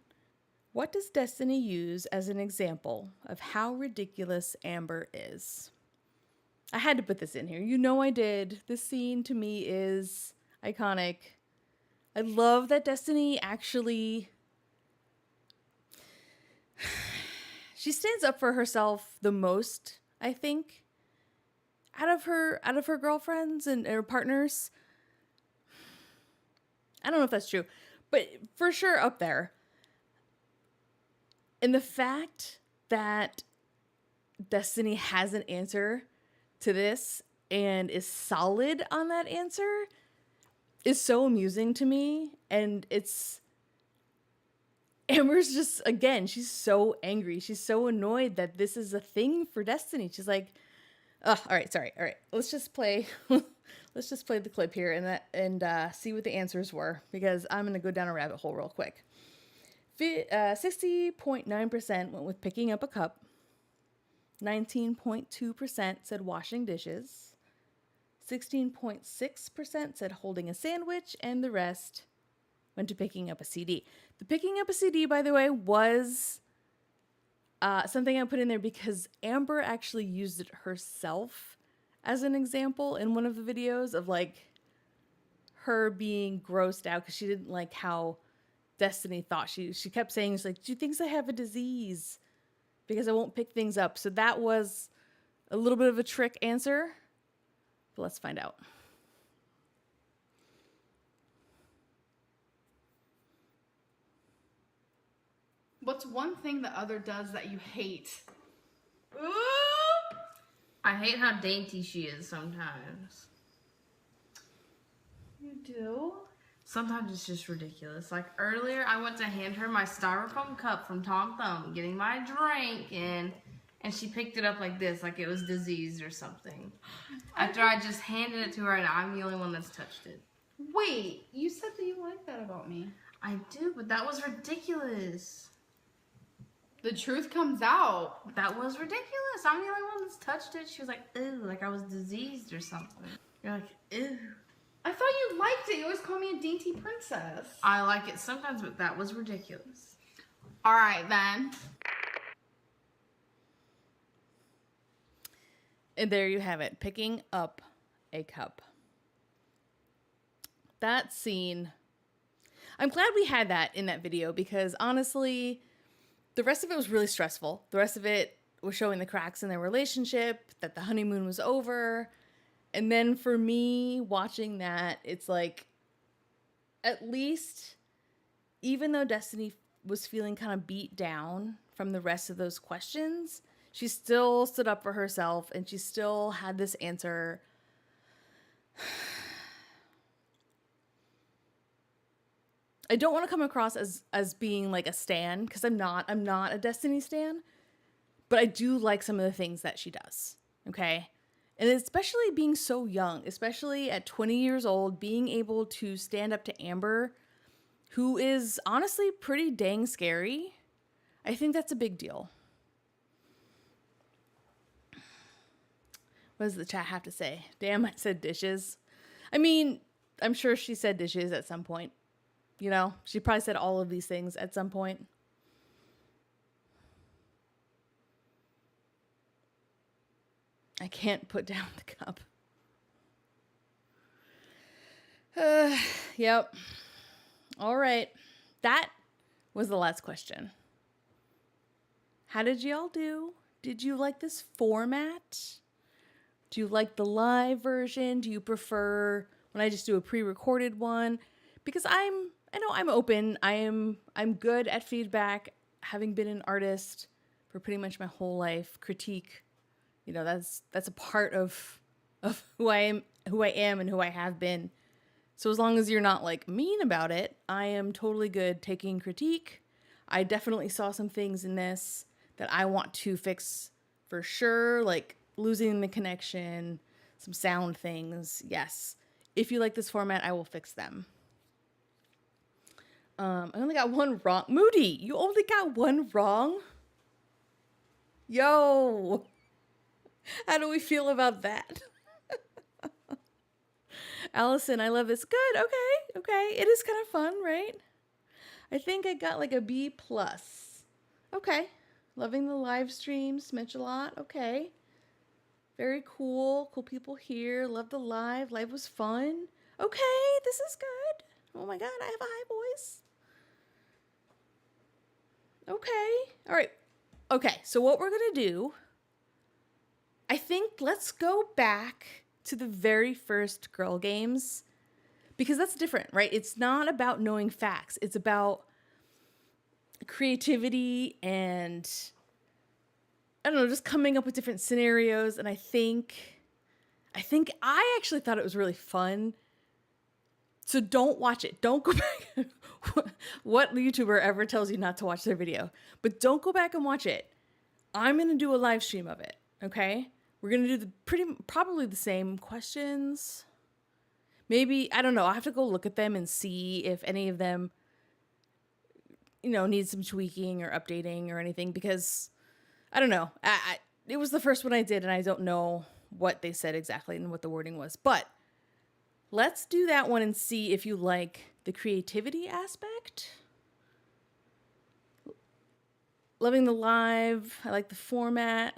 S1: what does Destiny use as an example of how ridiculous Amber is? I had to put this in here. You know I did. This scene to me is iconic. I love that Destiny actually... she stands up for herself the most, I think, out of her girlfriends and her partners. I don't know if that's true, but for sure up there. And the fact that Destiny has an answer to this and is solid on that answer is so amusing to me. And Amber's just, again, she's so angry. She's so annoyed that this is a thing for Destiny. She's like, oh, all right, sorry. All right, let's just play. Let's just play the clip here and see what the answers were, because I'm going to go down a rabbit hole real quick. 60.9% went with picking up a cup. 19.2% said washing dishes. 16.6% said holding a sandwich, and the rest went to picking up a CD. The picking up a CD, by the way, was something I put in there because Amber actually used it herself as an example in one of the videos of like her being grossed out because she didn't like how Destiny thought she kept saying, she's like, she thinks I have a disease because I won't pick things up. So that was a little bit of a trick answer, but let's find out.
S2: What's one thing the other does that you hate? Ooh!
S3: I hate how dainty she is sometimes.
S2: You do?
S3: Sometimes it's just ridiculous. Like earlier, I went to hand her my styrofoam cup from Tom Thumb, getting my drink in, and she picked it up like this, like it was diseased or something. After I just handed it to her, and I'm the only one that's touched it.
S2: Wait, you said that you like that about me.
S3: I do, but that was ridiculous.
S2: The truth comes out.
S3: That was ridiculous. I'm the only one that's touched it. She was like, ew, like I was diseased or something. You're like, ew.
S2: I thought you liked it. You always call me a dainty princess.
S3: I like it sometimes, but that was ridiculous.
S2: All right, then.
S1: And there you have it, picking up a cup. That scene, I'm glad we had that in that video because honestly, the rest of it was really stressful. The rest of it was showing the cracks in their relationship, that the honeymoon was over. And then for me, watching that, it's like, at least, even though Destiny was feeling kind of beat down from the rest of those questions, she still stood up for herself and she still had this answer. I don't want to come across as being like a stan, because I'm not a Destiny stan, but I do like some of the things that she does. Okay. And especially being so young, especially at 20 years old, being able to stand up to Amber, who is honestly pretty dang scary. I think that's a big deal. What does the chat have to say? Damn, I said dishes. I mean, I'm sure she said dishes at some point. You know, she probably said all of these things at some point. I can't put down the cup. Yep. All right. That was the last question. How did y'all do? Did you like this format? Do you like the live version? Do you prefer when I just do a pre-recorded one? Because I know I'm open. I'm good at feedback, having been an artist for pretty much my whole life. Critique, you know, that's a part of who I am and who I have been. So as long as you're not like mean about it, I am totally good taking critique. I definitely saw some things in this that I want to fix for sure, like losing the connection, some sound things. Yes. If you like this format, I will fix them. I only got one wrong. Moody, you only got one wrong? Yo. How do we feel about that? Allison, I love this. Good. Okay. It is kind of fun, right? I think I got like a B+. Okay. Loving the live streams. Meant a lot. Okay. Very cool. Cool people here. Love the live. Live was fun. Okay. This is good. Oh my God. I have a high voice. Okay. All right. Okay. So what we're going to do, I think let's go back to the very first Gorl Games, because that's different, right? It's not about knowing facts. It's about creativity and I don't know, just coming up with different scenarios. And I think I actually thought it was really fun. So don't watch it. Don't go back. What YouTuber ever tells you not to watch their video? But don't go back and watch it. I'm going to do a live stream of it. Okay? We're going to do probably the same questions. Maybe, I don't know. I'll have to go look at them and see if any of them, need some tweaking or updating or anything, because I don't know. It was the first one I did, and I don't know what they said exactly and what the wording was. But let's do that one and see if you like the creativity aspect. Loving the live. I like the format.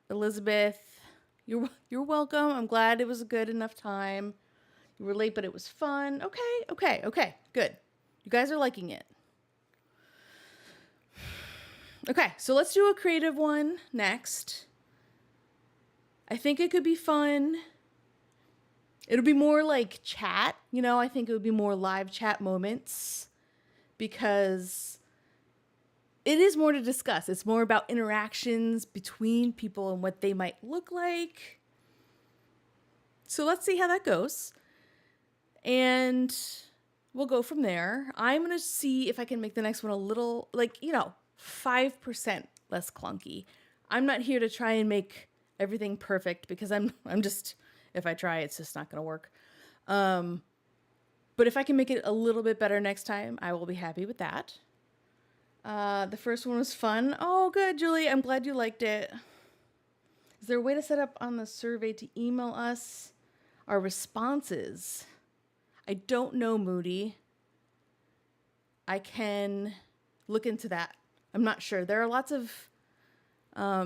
S1: Elizabeth, you're welcome. I'm glad it was a good enough time. You were late, but it was fun. Okay. Good. You guys are liking it. Okay, so let's do a creative one next. I think it could be fun. It'll be more like chat, I think it would be more live chat moments because it is more to discuss. It's more about interactions between people and what they might look like. So let's see how that goes. And we'll go from there. I'm going to see if I can make the next one a little, 5% less clunky. I'm not here to try and make everything perfect because I'm just, if I try, it's just not going to work. But if I can make it a little bit better next time, I will be happy with that. The first one was fun. Oh, good, Julie. I'm glad you liked it. Is there a way to set up on the survey to email us our responses? I don't know, Moody. I can look into that. I'm not sure. There are lots of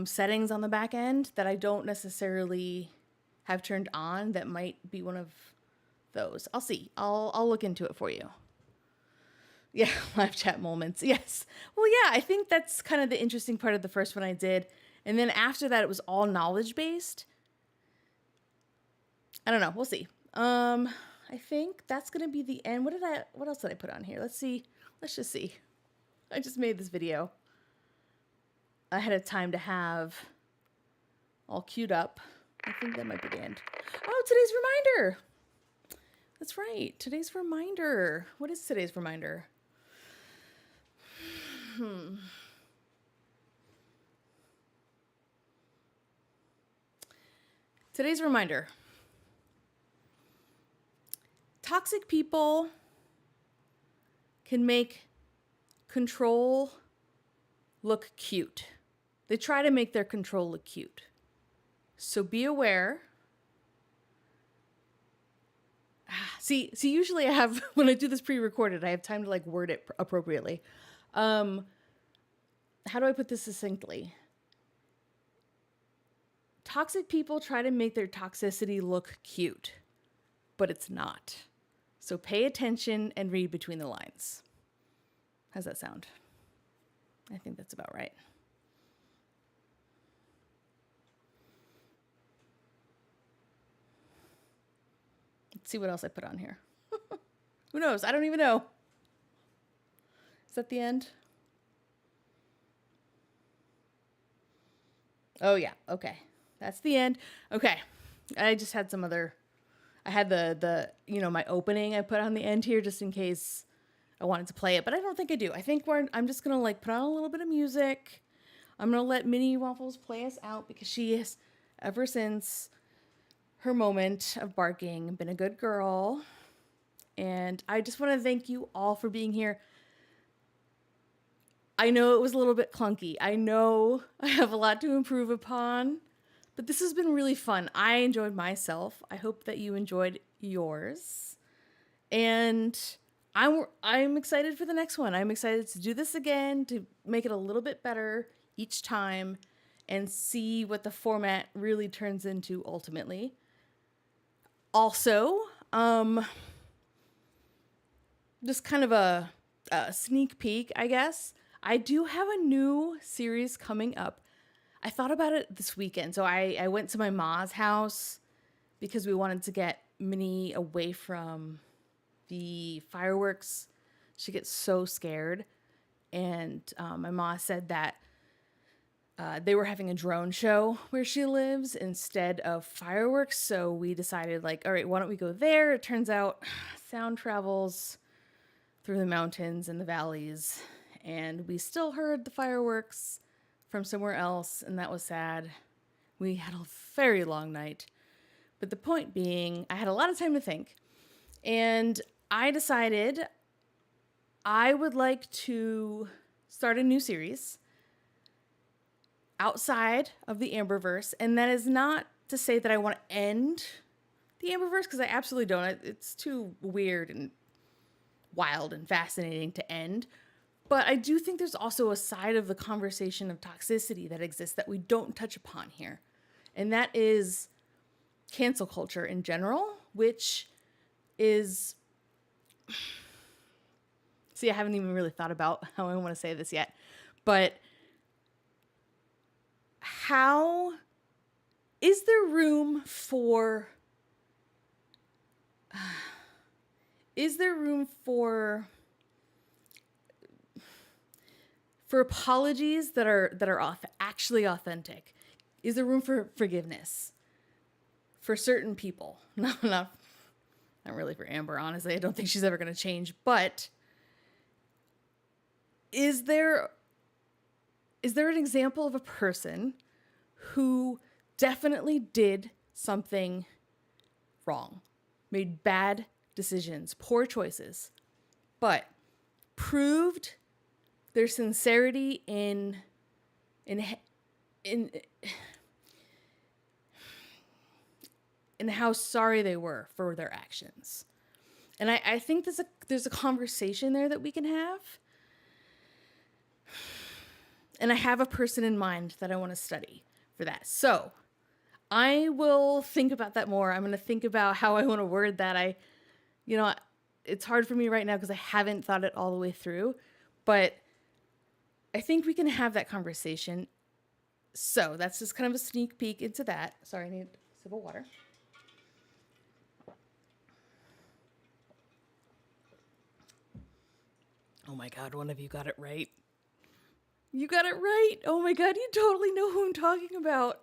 S1: settings on the back end that I don't necessarily have turned on that might be one of those. I'll see. I'll look into it for you. Yeah, live chat moments. Yes. Well, yeah, I think that's kind of the interesting part of the first one I did. And then after that, it was all knowledge-based. I don't know. We'll see. I think that's going to be the end. What else did I put on here? Let's see. Let's just see. I just made this video ahead of time to have all queued up. I think that might be the end. Oh, today's reminder. That's right. Today's reminder. What is today's reminder? Today's reminder. Toxic people can make control look cute. They try to make their control look cute. So be aware. See, usually I have, when I do this pre-recorded, I have time to word it appropriately. How do I put this succinctly? Toxic people try to make their toxicity look cute, but it's not. So pay attention and read between the lines. How's that sound? I think that's about right. Let's see what else I put on here. Who knows? I don't even know. Is that the end? Oh, yeah. Okay. That's the end. Okay. I just had some other... I had the my opening I put on the end here just in case I wanted to play it. But I don't think I do. I think I'm just going to put on a little bit of music. I'm going to let Minnie Waffles play us out because she has, ever since her moment of barking, been a good girl. And I just want to thank you all for being here. I know it was a little bit clunky. I know I have a lot to improve upon, but this has been really fun. I enjoyed myself. I hope that you enjoyed yours. And I'm excited for the next one. I'm excited to do this again, to make it a little bit better each time and see what the format really turns into ultimately. Also, just kind of a sneak peek, I guess. I do have a new series coming up. I thought about it this weekend. So I went to my ma's house because we wanted to get Minnie away from the fireworks. She gets so scared. and my mom said that they were having a drone show where she lives instead of fireworks. So we decided, like, all right, why don't we go there? It turns out sound travels through the mountains and the valleys, and we still heard the fireworks from somewhere else, and that was sad. We had a very long night. But the point being, I had a lot of time to think, and I decided I would like to start a new series outside of the Amberverse, and that is not to say that I want to end the Amberverse, because I absolutely don't. It's too weird and wild and fascinating to end. But I do think there's also a side of the conversation of toxicity that exists that we don't touch upon here, and that is cancel culture in general, which is... See, I haven't even really thought about how I want to say this yet, but how is there room for apologies that are actually authentic? Is there room for forgiveness for certain people? Not really for Amber, honestly. I don't think she's ever going to change, but is there an example of a person who definitely did something wrong, made bad decisions, poor choices, but proved their sincerity in how sorry they were for their actions? And I think there's a conversation there that we can have. And I have a person in mind that I want to study for that. So I will think about that more. I'm going to think about how I want to word that. It's hard for me right now because I haven't thought it all the way through, but I think we can have that conversation. So that's just kind of a sneak peek into that. Sorry, I need a sip of water. Oh my God, one of you got it right. You got it right. Oh my God, you totally know who I'm talking about.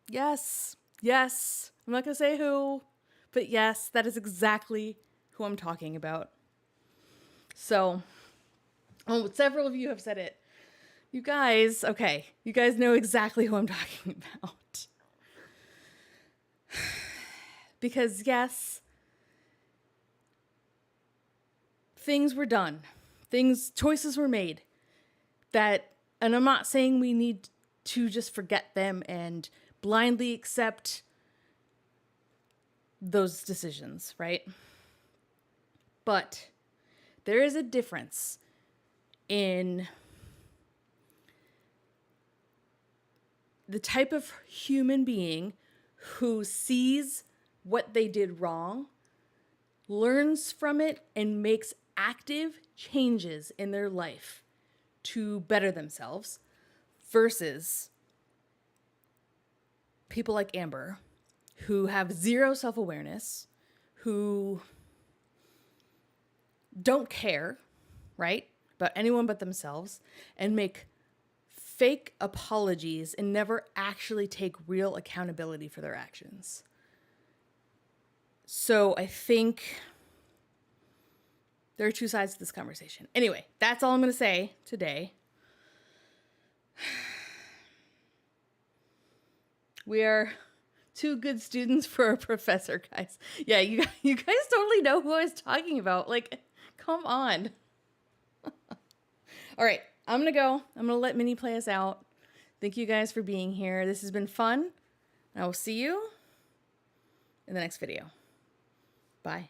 S1: Yes. I'm not going to say who, but yes, that is exactly who I'm talking about. So, several of you have said it. You guys know exactly who I'm talking about. Because yes, things were done. Choices were made and I'm not saying we need to just forget them and blindly accept those decisions, right? But there is a difference in the type of human being who sees what they did wrong, learns from it, and makes active changes in their life to better themselves, versus people like Amber who have zero self-awareness, who don't care, right, about anyone but themselves, and make fake apologies and never actually take real accountability for their actions. So I think there are two sides to this conversation. Anyway, that's all I'm going to say today. We are two good students for a professor, guys. Yeah, you guys totally know who I was talking about. Like, come on. All right, I'm going to go. I'm going to let Minnie play us out. Thank you guys for being here. This has been fun. I will see you in the next video. Bye.